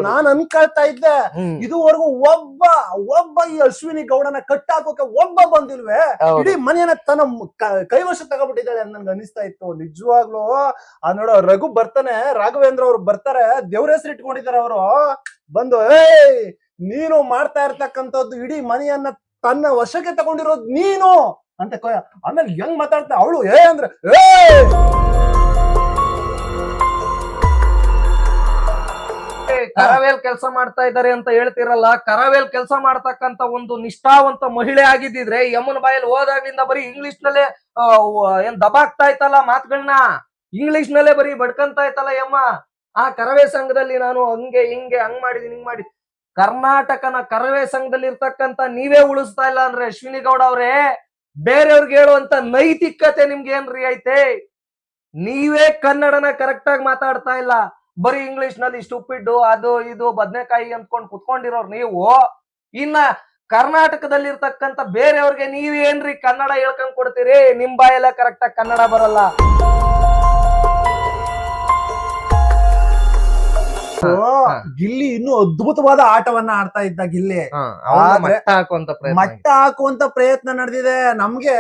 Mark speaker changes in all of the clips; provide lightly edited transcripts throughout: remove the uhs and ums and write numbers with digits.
Speaker 1: ನಾನ್ ಅನ್ಕೊಳ್ತಾ ಇದ್ದೆ ಇದುವರೆಗೂ ಒಬ್ಬ ಈ ಅಶ್ವಿನಿ ಗೌಡನ ಕಟ್ಟಾಕೋಕೆ ಒಬ್ಬ ಬಂದಿಲ್ವೇ, ಇಡೀ ಮನೆಯನ್ನ ತನ್ನ ಕೈವಶ ತಗೊಬಿಟ್ಟಿದ್ದಾಳೆ ಅಂತ ನನ್ಗೆ ಅನಿಸ್ತಾ ಇತ್ತು. ನಿಜವಾಗ್ಲೂ ನೋಡೋ ರಘು ಬರ್ತಾನೆ, ರಾಘವೇಂದ್ರ ಅವ್ರು ಬರ್ತಾರೆ, ದೇವ್ರ ಹೆಸರು ಇಟ್ಕೊಂಡಿದ್ದಾರೆ ಅವರು ಬಂದು, ನೀನು ಮಾಡ್ತಾ ಇರ್ತಕ್ಕಂಥದ್ದು ಇಡೀ ಮನೆಯನ್ನ ತನ್ನ ವಶಕ್ಕೆ ತಗೊಂಡಿರೋದು ನೀನು ಅಂತ ಆಮೇಲೆ ಹೆಂಗ್ ಮಾತಾಡ್ತಾ ಅವಳು ಅಂದ್ರೆ
Speaker 2: ಕರವೇಲ್ ಕೆಲಸ ಮಾಡ್ತಾ ಇದ್ದಾರೆ ಅಂತ ಹೇಳ್ತಿರಲ್ಲ, ಕರವೇಲ್ ಕೆಲಸ ಮಾಡ್ತಕ್ಕಂತ ಒಂದು ನಿಷ್ಠಾವಂತ ಮಹಿಳೆ ಆಗಿದ್ದಿದ್ರೆ ಯಮನ್ ಬಾಯಲ್ಲಿ ಹೋದಾಗ್ಲಿಂದ ಬರೀ ಇಂಗ್ಲಿಷ್ ನಲ್ಲೇ ಏನ್ ದಬಾಕ್ತಾ ಇತ್ತಲ್ಲ ಮಾತುಗಳನ್ನ, ಇಂಗ್ಲಿಷ್ ನಲ್ಲೇ ಬರೀ ಬಡ್ಕಂತ ಇತ್ತಲ್ಲ ಯಮ್ಮ. ಆ ಕರವೇ ಸಂಘದಲ್ಲಿ ನಾನು ಹಂಗೆ ಹಿಂಗೆ ಹಂಗ್ ಮಾಡಿದೀನಿ ಹಿಂಗ್ ಮಾಡಿ, ಕರ್ನಾಟಕನ ಕರವೇ ಸಂಘದಲ್ಲಿ ಇರ್ತಕ್ಕಂತ ನೀವೇ ಉಳಿಸ್ತಾ ಇಲ್ಲ ಅಂದ್ರೆ ಅಶ್ವಿನಿ ಗೌಡ ಅವ್ರೆ, ಬೇರೆಯವ್ರಿಗೆ ಹೇಳುವಂತ ನೈತಿಕತೆ ನಿಮ್ಗೆ ಏನ್ರಿ ಐತೆ? ನೀವೇ ಕನ್ನಡನ ಕರೆಕ್ಟ್ ಆಗಿ ಮಾತಾಡ್ತಾ ಇಲ್ಲ, ಬರೀ ಇಂಗ್ಲಿಷ್ ನಲ್ಲಿ ಸ್ಟುಪಿಡ್ ಅದು ಇದು ಬದ್ನೆಕಾಯಿ ಅಂದ್ಕೊಂಡ್ ಕುತ್ಕೊಂಡಿರೋರು ನೀವು. ಇನ್ನ ಕರ್ನಾಟಕದಲ್ಲಿ ಇರ್ತಕ್ಕಂತ ಬೇರೆಯವ್ರಿಗೆ ನೀವೇನ್ರಿ ಕನ್ನಡ ಹೇಳ್ಕೊಂಡ್ ಕೊಡ್ತೀರಿ? ನಿಮ್ ಬಾಯೆಲ್ಲ ಕರೆಕ್ಟ್ ಆಗಿ ಕನ್ನಡ ಬರಲ್ಲ.
Speaker 1: ಗಿಲ್ಲಿ ಇನ್ನು ಅದ್ಭುತವಾದ ಆಟವನ್ನ ಆಡ್ತಾ ಇದ್ದ ಗಿಲ್ಲಿ. ಮಟ್ಟ ಹಾಕುವಂತ ಪ್ರಯತ್ನ ನಡೆದಿದೆ. ನಮ್ಗೆ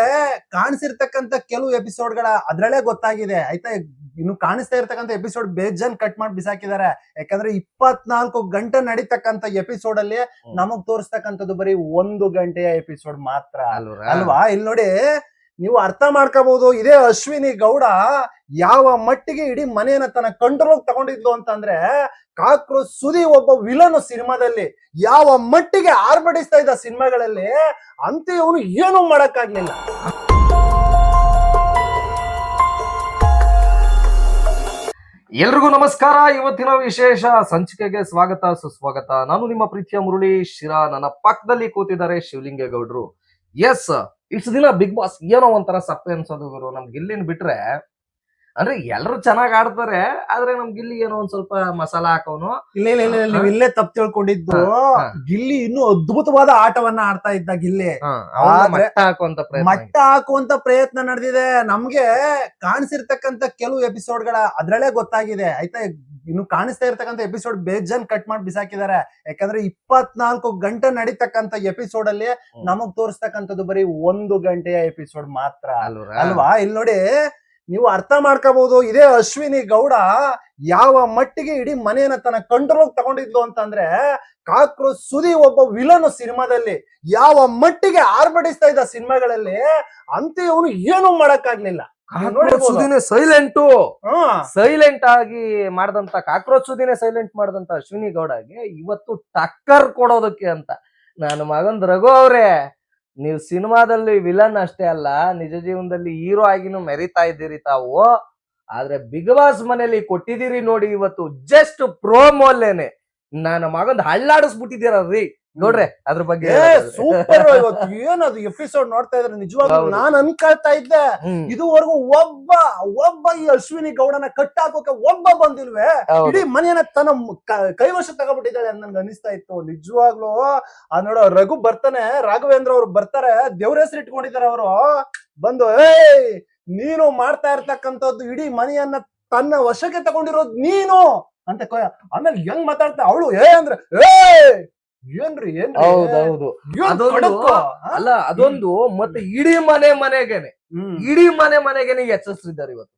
Speaker 1: ಕಾಣಿಸಿರ್ತಕ್ಕಂತ ಕೆಲವು ಎಪಿಸೋಡ್ಗಳ ಅದ್ರಲ್ಲೇ ಗೊತ್ತಾಗಿದೆ ಆಯ್ತಾ. ಇನ್ನು ಕಾಣಿಸ್ತಾ ಇರ್ತಕ್ಕಂಥ ಎಪಿಸೋಡ್ ಬೇಜನ್ ಕಟ್ ಮಾಡಿ ಬಿಸಾಕಿದ್ದಾರೆ. ಯಾಕಂದ್ರೆ 24 ಗಂಟೆ ನಡೀತಕ್ಕಂತ ಎಪಿಸೋಡ್ ಅಲ್ಲಿ ನಮಗ್ ತೋರಿಸ್ತಕ್ಕಂಥದ್ದು ಬರೀ 1 ಗಂಟೆಯ ಎಪಿಸೋಡ್ ಮಾತ್ರ ಅಲ್ವಾ. ಇಲ್ಲಿ ನೋಡಿ, ನೀವು ಅರ್ಥ ಮಾಡ್ಕೋಬಹುದು ಇದೇ ಅಶ್ವಿನಿ ಗೌಡ ಯಾವ ಮಟ್ಟಿಗೆ ಇಡೀ ಮನೆಯನ್ನ ತನ್ನ ಕಂಟ್ರೋಲ್ ತಗೊಂಡಿದ್ಲು ಅಂತಂದ್ರೆ, ಕಾಕ್ರೋಚ್ ಸುದಿ ಒಬ್ಬ ವಿಲನ್ ಸಿನಿಮಾದಲ್ಲಿ ಯಾವ ಮಟ್ಟಿಗೆ ಆರ್ಭಟಿಸ್ತಾ ಇದ್ದ ಸಿನಿಮಾಗಳಲ್ಲಿ ಅಂತ ಇವನು ಏನು ಮಾಡಕ್ಕಾಗ್ಲಿಲ್ಲ.
Speaker 2: ಎಲ್ರಿಗೂ ನಮಸ್ಕಾರ. ಇವತ್ತಿನ ವಿಶೇಷ ಸಂಚಿಕೆಗೆ ಸ್ವಾಗತ ಸುಸ್ವಾಗತ. ನಾನು ನಿಮ್ಮ ಪ್ರೀತಿಯ ಮುರಳಿ ಶಿರಾ. ನನ್ನ ಪಕ್ಕದಲ್ಲಿ ಕೂತಿದ್ದಾರೆ ಶಿವಲಿಂಗೇಗೌಡರು. ಎಸ್, ಇಷ್ಟು ದಿನ ಬಿಗ್ ಬಾಸ್ ಏನೋ ಒಂಥರ ಸಪ್ಪೆ ಅನ್ಸೋದು ಗುರು. ನಮ್ಗೆ ಇಲ್ಲಿನ ಬಿಟ್ರೆ ಅಂದ್ರೆ ಎಲ್ರು ಚೆನ್ನಾಗ್ ಆಡ್ತಾರೆ, ಆದ್ರೆ ನಮ್ ಗಿಲ್ಲಿ ಏನೋ ಒಂದ್ ಸ್ವಲ್ಪ ಮಸಾಲ ಹಾಕೋನು.
Speaker 1: ನೀವು ಇಲ್ಲೇ ತಪ್ಪು ತಿಳ್ಕೊಂಡಿದ್ದು. ಗಿಲ್ಲಿ ಇನ್ನು ಅದ್ಭುತವಾದ ಆಟವನ್ನ ಆಡ್ತಾ ಇದ್ದ ಗಿಲ್ಲಿ. ಮಟ್ಟ ಹಾಕುವಂತ ಪ್ರಯತ್ನ ನಡೆದಿದೆ. ನಮ್ಗೆ ಕಾಣಿಸಿರ್ತಕ್ಕಂತ ಕೆಲವು ಎಪಿಸೋಡ್ಗಳ ಅದ್ರಲ್ಲೇ ಗೊತ್ತಾಗಿದೆ ಆಯ್ತಾ. ಇನ್ನು ಕಾಣಿಸ್ತಾ ಇರ್ತಕ್ಕಂಥ ಎಪಿಸೋಡ್ ಬೇಜನ್ ಕಟ್ ಮಾಡಿ ಬಿಸಾಕಿದ್ದಾರೆ. ಯಾಕಂದ್ರೆ 24 ಗಂಟೆ ನಡೀತಕ್ಕಂತ ಎಪಿಸೋಡ್ ಅಲ್ಲಿ ನಮಗ್ ತೋರಿಸ್ತಕ್ಕಂಥದ್ದು ಬರೀ 1 ಗಂಟೆಯ ಎಪಿಸೋಡ್ ಮಾತ್ರ ಅಲ್ವಾ. ಇಲ್ಲಿ ನೋಡಿ, ನೀವು ಅರ್ಥ ಮಾಡ್ಕೋಬಹುದು ಇದೇ ಅಶ್ವಿನಿ ಗೌಡ ಯಾವ ಮಟ್ಟಿಗೆ ಇಡೀ ಮನೆಯನ್ನ ತನ್ನ ಕಂಟ್ರೋಲ್ ತಗೊಂಡಿದ್ಲು ಅಂತಂದ್ರೆ, ಕಾಕ್ರೋಚ್ ಸುದಿ ಒಬ್ಬ ವಿಲನ್ ಸಿನಿಮಾದಲ್ಲಿ ಯಾವ ಮಟ್ಟಿಗೆ ಆರ್ಭಟಿಸ್ತಾ ಇದ್ದ ಸಿನಿಮಾಗಳಲ್ಲಿ ಅಂತ ಇವನು ಏನು ಮಾಡಕ್ಕಾಗ್ಲಿಲ್ಲ.
Speaker 2: ಸೈಲೆಂಟ್ ಆಗಿ ಮಾಡದಂತ ಕಾಕ್ರೋಚ್ ಸುದಿನೇ ಸೈಲೆಂಟ್ ಮಾಡದಂತ ಅಶ್ವಿನಿ ಗೌಡಗೆ ಇವತ್ತು ಟಕ್ಕರ್ ಕೊಡೋದಕ್ಕೆ ಅಂತ ನಾನು ಮಗಂದ್ ರಘು ಅವ್ರೆ, ನೀವು ಸಿನಿಮಾದಲ್ಲಿ ವಿಲನ್ ಅಷ್ಟೇ ಅಲ್ಲ, ನಿಜ ಜೀವನದಲ್ಲಿ ಹೀರೋ ಆಗಿನೂ ಮೆರಿತಾ ಇದ್ದೀರಿ ತಾವು. ಆದ್ರೆ ಬಿಗ್ ಬಾಸ್ ಮನೇಲಿ ಕೊಟ್ಟಿದ್ದೀರಿ ನೋಡಿ ಇವತ್ತು ಜಸ್ಟ್ ಪ್ರೋಮೋಲ್ಲೇನೆ ನನ್ನ ಮಗಂದ್ ಹಳ್ಳಾಡಿಸ್ಬಿಟ್ಟಿದ್ದೀರಿ ನೋಡ್ರೆ. ಅದ್ರ ಬಗ್ಗೆ
Speaker 1: ಸೂಪರ್. ಇವತ್ತು ಏನದು ಎಪಿಸೋಡ್ ನೋಡ್ತಾ ಇದ್ರೆ ನಿಜವಾಗ್ಲೂ ನಾನ್ ಅನ್ಕೊಳ್ತಾ ಇದ್ದೆ ಇದುವರೆಗೂ ಒಬ್ಬ ಈ ಅಶ್ವಿನಿ ಗೌಡನ ಕಟ್ಟಾಕೋಕೆ ಒಬ್ಬ ಬಂದಿಲ್ವೇ, ಇಡೀ ಮನೆಯನ್ನ ತನ್ನ ಕೈವಶ ತಗೊಬಿಟ್ಟಿದ್ದಾಳೆ ಅಂತ ನನ್ಗೆ ಅನಿಸ್ತಾ ಇತ್ತು. ನಿಜವಾಗ್ಲೂ ನೋಡೋ ರಘು ಬರ್ತಾನೆ, ರಾಘವೇಂದ್ರ ಅವ್ರು ಬರ್ತಾರೆ, ದೇವ್ರ ಹೆಸರು ಇಟ್ಕೊಂಡಿದ್ದಾರೆ ಅವರು ಬಂದು, ನೀನು ಮಾಡ್ತಾ ಇರ್ತಕ್ಕಂಥದ್ದು ಇಡೀ ಮನೆಯನ್ನ ತನ್ನ ವಶಕ್ಕೆ ತಗೊಂಡಿರೋದು ನೀನು ಅಂತ ಆಮೇಲೆ ಹೆಂಗ್ ಮಾತಾಡ್ತಾ ಅವಳು ಅಂದ್ರೆ ಏನ್ರಿ
Speaker 2: ಹೌದೌದು ಅಲ್ಲ ಅದೊಂದು. ಮತ್ತೆ ಇಡೀ ಮನೆಗೇನೆ ಎಚ್ಚರಿಸಿದ್ದಾರೆ ಇವತ್ತು.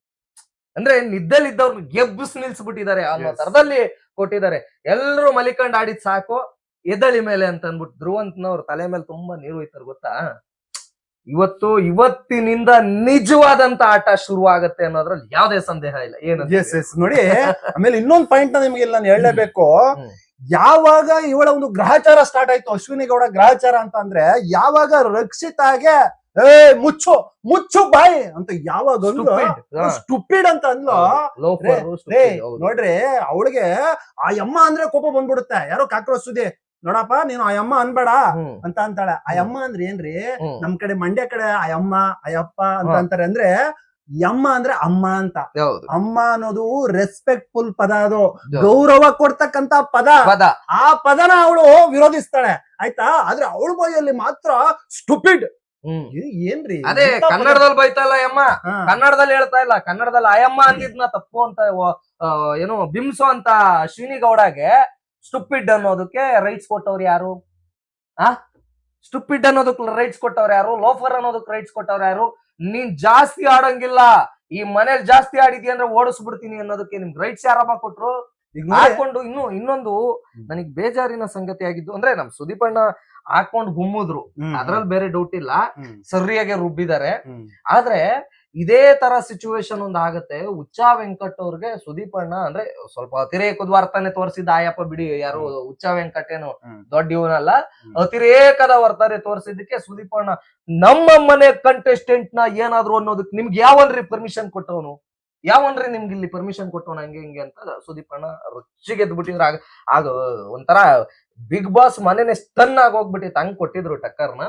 Speaker 2: ಅಂದ್ರೆ ನಿದ್ದೆಲಿದ್ದವ್ರು ಗೆಬ್ಬಿಸ್ ನಿಲ್ಸ್ಬಿಟ್ಟಿದ್ದಾರೆ ಅನ್ನೋ ತರದಲ್ಲಿ ಕೊಟ್ಟಿದ್ದಾರೆ. ಎಲ್ರು ಮಲಿಕಂಡ್ ಆಡಿದ್ ಸಾಕು, ಎದಳಿ ಮೇಲೆ ಅಂತ ಅನ್ಬಿಟ್ಟು ಧ್ರುವಂತನವ್ರ ತಲೆ ಮೇಲೆ ತುಂಬಾ ನೀರು ಹೋಯ್ತಾರೆ ಗೊತ್ತಾ. ಇವತ್ತಿನಿಂದ ನಿಜವಾದಂತ ಆಟ ಶುರು ಆಗತ್ತೆ ಅನ್ನೋದ್ರಲ್ಲಿ ಯಾವ್ದೇ ಸಂದೇಹ ಇಲ್ಲ. ಏನು
Speaker 1: ನೋಡಿ, ಆಮೇಲೆ ಇನ್ನೊಂದ್ ಪಾಯಿಂಟ್ ನಿಮ್ಗೆ ನಾನು ಹೇಳಲೇಬೇಕು. ಯಾವಾಗ ಇವಳ ಒಂದು ಗ್ರಹಚಾರ ಸ್ಟಾರ್ಟ್ ಆಯ್ತು, ಅಶ್ವಿನಿ ಗೌಡ ಗ್ರಹಚಾರ ಅಂತ ಅಂದ್ರೆ, ಯಾವಾಗ ರಕ್ಷಿತಾಗೆ ಮುಚ್ಚು ಬಾಯಿ ಅಂತ ಯಾವಾಗ ಸ್ಟುಪಿಡ್ ಅಂತ ಅಂದ್ಲು ನೋಡ್ರಿ, ಅವಳಿಗೆ ಆ ಯಮ್ಮ ಅಂದ್ರೆ ಕೋಪ ಬಂದ್ಬಿಡುತ್ತೆ. ಯಾರೋ ಕಾಕ್ರೋಚ್ ಸುದಿ, ನೋಡಪ್ಪ ನೀನು ಆ ಯಮ್ಮ ಅನ್ಬೇಡ ಅಂತ ಅಂತಾಳೆ. ಆ ಯಮ್ಮ ಅಂದ್ರೆ ಏನ್ರಿ, ನಮ್ ಕಡೆ ಮಂಡ್ಯ ಕಡೆ ಆ ಯಮ್ಮ ಅಯ್ಯಪ್ಪ ಅಂತ ಅಂತಾರೆ. ಅಂದ್ರೆ ಯಮ್ಮ ಅಂದ್ರೆ ಅಮ್ಮ ಅಂತ. ಅಮ್ಮ ಅನ್ನೋದು ರೆಸ್ಪೆಕ್ಟ್ಫುಲ್ ಪದ, ಅದು ಗೌರವ ಕೊಡ್ತಕ್ಕಂತ ಪದ. ಆ ಪದನ ಅವಳು ವಿರೋಧಿಸ್ತಾಳೆ ಆಯ್ತಾ. ಆದ್ರೆ ಅವಳ ಬಾಯಲ್ಲಿ ಮಾತ್ರ ಸ್ಟುಪಿಡ್. ಏನ್ರಿ
Speaker 2: ಅದೇ ಕನ್ನಡದಲ್ಲಿ ಬೈತಾ ಇಲ್ಲ ಅಮ್ಮ, ಕನ್ನಡದಲ್ಲಿ ಹೇಳ್ತಾ ಇಲ್ಲ. ಕನ್ನಡದಲ್ಲಿ ಅಯ್ಯಮ್ಮ ಅಂದಿದ್ನ ತಪ್ಪು ಅಂತ ಏನು ಬಿಂಬಿಸೋ ಅಂತ ಅಶ್ವಿನಿ ಗೌಡಗೆ ಸ್ಟುಪಿಡ್ ಅನ್ನೋದಕ್ಕೆ ರೈಟ್ಸ್ ಕೊಟ್ಟವ್ರು ಯಾರು? ಸ್ಟುಪಿಡ್ ಅನ್ನೋದಕ್ಕೆ ರೈಟ್ಸ್ ಕೊಟ್ಟವ್ರು ಯಾರು? ಲೋಫರ್ ಅನ್ನೋದಕ್ಕೆ ರೈಟ್ಸ್ ಕೊಟ್ಟವ್ರು ಯಾರು? ನೀನ್ ಜಾಸ್ತಿ ಆಡಂಗಿಲ್ಲ, ಈ ಮನೇಲಿ ಜಾಸ್ತಿ ಆಡಿದ್ಯ ಅಂದ್ರೆ ಓಡಿಸ್ಬಿಡ್ತೀನಿ ಅನ್ನೋದಕ್ಕೆ ನಿಮ್ಗೆ ರೈಟ್ಸ್ ಯಾರಮ್ಮ ಕೊಟ್ರು? ಹಾಕೊಂಡು ಇನ್ನೊಂದು ನನಗ್ ಬೇಜಾರಿನ ಸಂಗತಿ ಆಗಿದ್ದು ಅಂದ್ರೆ ನಮ್ ಸುದೀಪ್ ಅಣ್ಣ ಹಾಕೊಂಡು ಗುಮ್ಮಿದ್ರು, ಅದ್ರಲ್ಲಿ ಬೇರೆ ಡೌಟ್ ಇಲ್ಲ, ಸರಿಯಾಗಿ ರುಬ್ಬಿದ್ದಾರೆ. ಆದ್ರೆ ಇದೇ ತರ ಸಿಚುವೇಶನ್ ಒಂದ್ ಆಗತ್ತೆ. ಹುಚ್ಚ ವೆಂಕಟ್ ಅವ್ರಿಗೆ ಸುದೀಪ್ ಅಣ್ಣ ಅಂದ್ರೆ ಸ್ವಲ್ಪ ಅತಿರೇಕದ ವರ್ತನೆ ತೋರಿಸಿದ ಆಯಪ್ಪ ಬಿಡಿ, ಯಾರು ಹುಚ್ಚ ವೆಂಕಟ್ ಏನು ದೊಡ್ಡ ಇವನಲ್ಲ, ಅತಿರೇಕದ ವರ್ತನೆ ತೋರಿಸಿದ್ದಕ್ಕೆ ಸುದೀಪ್ ಅಣ್ಣ ನಮ್ಮ ಮನೆ ಕಂಟೆಸ್ಟೆಂಟ್ ನ ಏನಾದ್ರು ಅನ್ನೋದಕ್ಕೆ ನಿಮ್ಗೆ ಯಾವನ್ರಿ ಪರ್ಮಿಷನ್ ಕೊಟ್ಟವನು? ಯಾವನ್ರಿ ನಿಮ್ಗೆ ಇಲ್ಲಿ ಪರ್ಮಿಷನ್ ಕೊಟ್ಟವನ ಹಂಗೆ ಹಿಂಗೆ ಅಂತ ಸುದೀಪ್ ಅಣ್ಣ ರುಚಿಗೆ ಎದ್ಬಿಟ್ಟಿದ್ರು. ಆಗ ಒಂಥರ ಬಿಗ್ ಬಾಸ್ ಮನೆನೆ ಸ್ಟನ್ ಆಗಿ ಹೋಗ್ಬಿಟ್ಟಿತ್ತು, ಹಂಗ್ ಕೊಟ್ಟಿದ್ರು ಟಕ್ಕರ್ನ.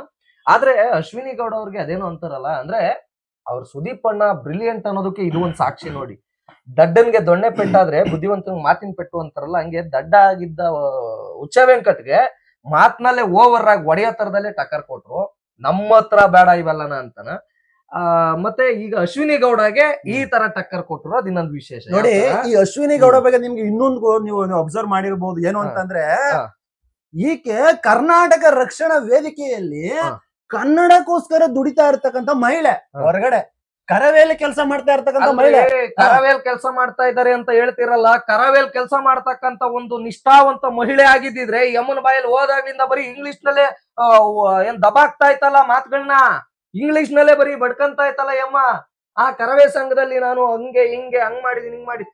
Speaker 2: ಆದ್ರೆ ಅಶ್ವಿನಿ ಗೌಡ ಅವ್ರಿಗೆ ಅದೇನೋ ಅಂತಾರಲ್ಲ, ಅಂದ್ರೆ ಅವ್ರು ಸುದೀಪ್ ಅಣ್ಣ ಬ್ರಿಲಿಯಂಟ್ ಅನ್ನೋದಕ್ಕೆ ಇದು ಒಂದ್ ಸಾಕ್ಷಿ ನೋಡಿ. ದಡ್ಡನ್ಗೆ ದೊಣ್ಣೆ ಪೆಟ್ಟಾದ್ರೆ ಬುದ್ಧಿವಂತನಿಗೆ ಮಾತಿನ ಪೆಟ್ಟು ಅಂತಾರಲ್ಲ, ಹಂಗೆ ದಡ್ಡ ಆಗಿದ್ದ ಹುಚ್ಚ ವೆಂಕಟ್ಗೆ ಮಾತ್ನಲ್ಲೇ ಓವರ್ ಆಗಿ ಒಡೆಯೋ ತರದಲ್ಲೇ ಟಕ್ಕರ್ ಕೊಟ್ರು. ನಮ್ಮ ಹತ್ರ ಬೇಡ ಇವೆಲ್ಲನ ಅಂತಾನ. ಮತ್ತೆ ಈಗ ಅಶ್ವಿನಿ ಗೌಡಗೆ ಈ ತರ ಟಕ್ಕರ್ ಕೊಟ್ರು, ಅದು ಇನ್ನೊಂದು ವಿಶೇಷ
Speaker 1: ನೋಡಿ. ಈ ಅಶ್ವಿನಿ ಗೌಡ ಬಗ್ಗೆ ನಿಮ್ಗೆ ಇನ್ನೊಂದು ನೀವು ಅಬ್ಸರ್ವ್ ಮಾಡಿರ್ಬೋದು, ಏನು ಅಂತಂದ್ರೆ ಈಕೆ ಕರ್ನಾಟಕ ರಕ್ಷಣಾ ವೇದಿಕೆಯಲ್ಲಿ ಕನ್ನಡಕ್ಕೋಸ್ಕರ ದುಡಿತಾ ಇರ್ತಕ್ಕಂಥ ಮಹಿಳೆ, ಹೊರಗಡೆ ಕರವೇಲಿ ಕೆಲಸ ಮಾಡ್ತಾ ಇರ್ತಕ್ಕಂಥ ಮಹಿಳೆ.
Speaker 2: ಕರವೇಲ್ ಕೆಲಸ ಮಾಡ್ತಾ ಇದಾರೆ ಅಂತ ಹೇಳ್ತಿರಲ್ಲ, ಕರವೇಲ್ ಕೆಲಸ ಮಾಡ್ತಕ್ಕಂತ ಒಂದು ನಿಷ್ಠಾವಂತ ಮಹಿಳೆ ಆಗಿದ್ದಿದ್ರೆ ಯಮನ್ ಬಾಯಲ್ಲಿ ಹೋದಾಗ್ಲಿಂದ ಬರೀ ಇಂಗ್ಲಿಷ್ ನಲ್ಲೇ ಏನ್ ದಬಾಕ್ತಾ ಇತ್ತಲ್ಲ ಮಾತುಗಳನ್ನ, ಇಂಗ್ಲಿಷ್ ನಲ್ಲೇ ಬರೀ ಬಡ್ಕಂತ ಇತ್ತಲ್ಲ ಯಮ್ಮ. ಆ ಕರವೇ ಸಂಘದಲ್ಲಿ ನಾನು ಹಂಗೆ ಹಿಂಗೆ ಹಂಗ್ ಮಾಡಿದೀನಿ ಹಿಂಗ್ ಮಾಡಿ,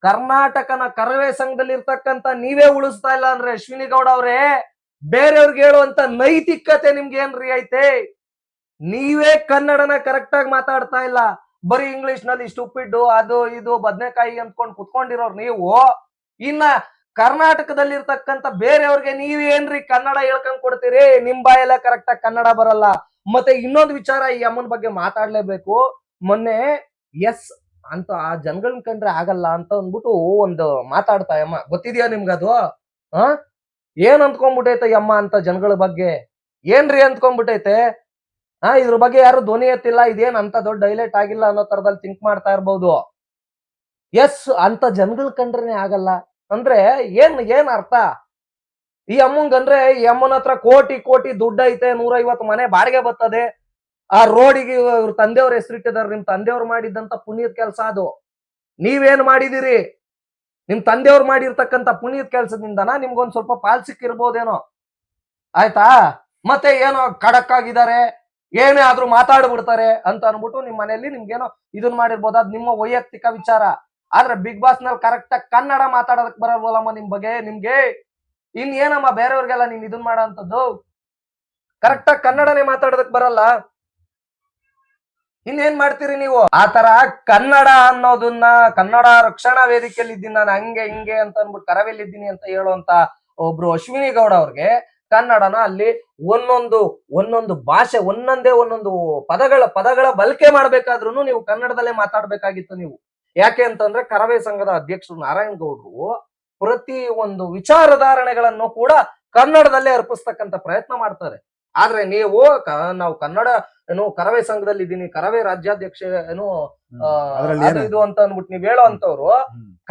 Speaker 2: ಕರ್ನಾಟಕನ ಕರವೇ ಸಂಘದಲ್ಲಿ ಇರ್ತಕ್ಕಂತ ನೀವೇ ಉಳಿಸ್ತಾ ಇಲ್ಲ ಅಂದ್ರೆ ಅಶ್ವಿನಿ ಗೌಡ ಅವ್ರೆ, ಬೇರೆಯವ್ರಿಗೆ ಹೇಳುವಂತ ನೈತಿಕತೆ ನಿಮ್ಗೆ ಏನ್ರಿ ಐತೆ? ನೀವೇ ಕನ್ನಡನ ಕರೆಕ್ಟ್ ಆಗಿ ಮಾತಾಡ್ತಾ ಇಲ್ಲ, ಬರೀ ಇಂಗ್ಲಿಷ್ ನಲ್ಲಿ ಸ್ಟುಪಿಡ್ ಅದು ಇದು ಬದ್ನೆಕಾಯಿ ಅಂದ್ಕೊಂಡ್ ಕುತ್ಕೊಂಡಿರೋರು ನೀವು. ಇನ್ನ ಕರ್ನಾಟಕದಲ್ಲಿ ಇರ್ತಕ್ಕಂತ ಬೇರೆಯವ್ರಿಗೆ ನೀವೇನ್ರಿ ಕನ್ನಡ ಹೇಳ್ಕೊಂಡ್ ಕೊಡ್ತೀರಿ? ನಿಮ್ ಬಾಯೆಲ್ಲ ಕರೆಕ್ಟ್ ಆಗಿ ಕನ್ನಡ ಬರಲ್ಲ. ಮತ್ತೆ ಇನ್ನೊಂದು ವಿಚಾರ ಈ ಅಮ್ಮನ ಬಗ್ಗೆ ಮಾತಾಡ್ಲೇಬೇಕು. ಮೊನ್ನೆ ಎಸ್ ಅಂತ ಆ ಜನಗಳನ್ನ ಕಂಡ್ರೆ ಆಗಲ್ಲ ಅಂತ ಅಂದ್ಬಿಟ್ಟು ಒಂದು ಮಾತಾಡ್ತಾ ಅಮ್ಮ, ಗೊತ್ತಿದ್ಯಾ ನಿಮ್ಗದು? ಏನ್ ಅಂದ್ಕೊಂಡ್ಬಿಟ್ಟೈತೆ ಅಮ್ಮ ಅಂತ ಜನಗಳ ಬಗ್ಗೆ? ಏನ್ರಿ ಅಂದ್ಕೊಂಡ್ಬಿಟ್ಟೈತೆ? ಇದ್ರ ಬಗ್ಗೆ ಯಾರು ಧ್ವನಿ ಎತ್ತಿಲ್ಲ, ಇದೇನ್ ಅಂತ ದೊಡ್ಡ ಹೈಲೈಟ್ ಆಗಿಲ್ಲ ಅನ್ನೋ ತರದಲ್ಲಿ ಥಿಂಕ್ ಮಾಡ್ತಾ ಇರ್ಬೋದು. ಎಸ್ ಅಂತ ಜನಗಳ ಕಂಡ್ರೇನೆ ಆಗಲ್ಲ ಅಂದ್ರೆ ಏನ್ ಅರ್ಥ? ಈ ಅಮ್ಮಂಗಂದ್ರೆ ಈ ಅಮ್ಮನ ಹತ್ರ ಕೋಟಿ ಕೋಟಿ ದುಡ್ಡು ಐತೆ, 150 ಮನೆ ಬಾಡಿಗೆ ಬರ್ತದೆ, ಆ ರೋಡಿಗೆ ಇವ್ರ ತಂದೆಯವ್ರ ಹೆಸರಿಟ್ಟಿದಾರೆ. ನಿಮ್ ತಂದೆಯವ್ರು ಮಾಡಿದ್ದಂತ ಪುಣ್ಯದ ಕೆಲಸ ಅದು. ನೀವೇನ್ ಮಾಡಿದಿರಿ? ನಿಮ್ ತಂದೆಯವ್ರು ಮಾಡಿರ್ತಕ್ಕಂಥ ಪುಣ್ಯದ ಕೆಲಸದಿಂದನ ನಿಮ್ಗೊಂದ್ ಸ್ವಲ್ಪ ಪಾಲ್ ಸಿಕ್ಕಿರ್ಬೋದೇನೋ, ಆಯ್ತಾ? ಮತ್ತೆ ಏನೋ ಖಡಕ್ ಆಗಿದ್ದಾರೆ, ಏನೇ ಆದ್ರೂ ಮಾತಾಡ್ಬಿಡ್ತಾರೆ ಅಂತ ಅನ್ಬಿಟ್ಟು ನಿಮ್ ಮನೆಯಲ್ಲಿ ನಿಮ್ಗೇನೋ ಇದನ್ ಮಾಡಿರ್ಬೋದು, ಅದ್ ನಿಮ್ಮ ವೈಯಕ್ತಿಕ ವಿಚಾರ. ಆದ್ರೆ ಬಿಗ್ ಬಾಸ್ ನಲ್ಲಿ ಕರೆಕ್ಟ್ ಆಗಿ ಕನ್ನಡ ಮಾತಾಡೋದಕ್ ಬರಲ್ವಲ್ಲಮ್ಮ ನಿಮ್ ಬಗ್ಗೆ ನಿಮ್ಗೆ? ಇನ್ ಏನಮ್ಮ ಬೇರೆಯವ್ರಿಗೆಲ್ಲ ನೀನ್ ಇದನ್ ಮಾಡೋಂಥದ್ದು? ಕರೆಕ್ಟ್ ಆಗಿ ಕನ್ನಡನೇ ಮಾತಾಡೋದಕ್ ಬರಲ್ಲ, ಇನ್ನೇನ್ ಮಾಡ್ತೀರಿ ನೀವು? ಆ ತರ ಕನ್ನಡ ಅನ್ನೋದನ್ನ, ಕನ್ನಡ ರಕ್ಷಣಾ ವೇದಿಕೆಯಲ್ಲಿ ಇದ್ದೀನಿ ನಾನು ಹಂಗೆ ಹಿಂಗೆ ಅಂತ ಅನ್ಬಿಟ್ಟು ಕರವೇಲಿ ಇದ್ದೀನಿ ಅಂತ ಹೇಳುವಂತ ಒಬ್ರು ಅಶ್ವಿನಿ ಗೌಡ ಅವ್ರಿಗೆ ಕನ್ನಡನ ಅಲ್ಲಿ ಒಂದೊಂದು ಭಾಷೆ ಒಂದೊಂದು ಪದಗಳ ಬಳಕೆ ಮಾಡ್ಬೇಕಾದ್ರೂ ನೀವು ಕನ್ನಡದಲ್ಲೇ ಮಾತಾಡ್ಬೇಕಾಗಿತ್ತು ನೀವು. ಯಾಕೆ ಅಂತಂದ್ರೆ ಕರವೇ ಸಂಘದ ಅಧ್ಯಕ್ಷರು ನಾರಾಯಣ ಗೌಡ್ರು ಪ್ರತಿ ಒಂದು ವಿಚಾರಧಾರಣೆಗಳನ್ನು ಕೂಡ ಕನ್ನಡದಲ್ಲೇ ಅರ್ಪಿಸ್ತಕ್ಕಂಥ ಪ್ರಯತ್ನ ಮಾಡ್ತಾರೆ. ಆದ್ರೆ ನೀವು ನಾವು ಕನ್ನಡ ಏನು ಕರವೇ ಸಂಘದಲ್ಲಿ ಇದ್ದೀನಿ, ಕರವೇ ರಾಜ್ಯಾಧ್ಯಕ್ಷ ಏನು ಇದು ಅಂತ ಅನ್ಬಿಟ್ಟು ನೀವ್ ಹೇಳೋ ಅಂತವ್ರು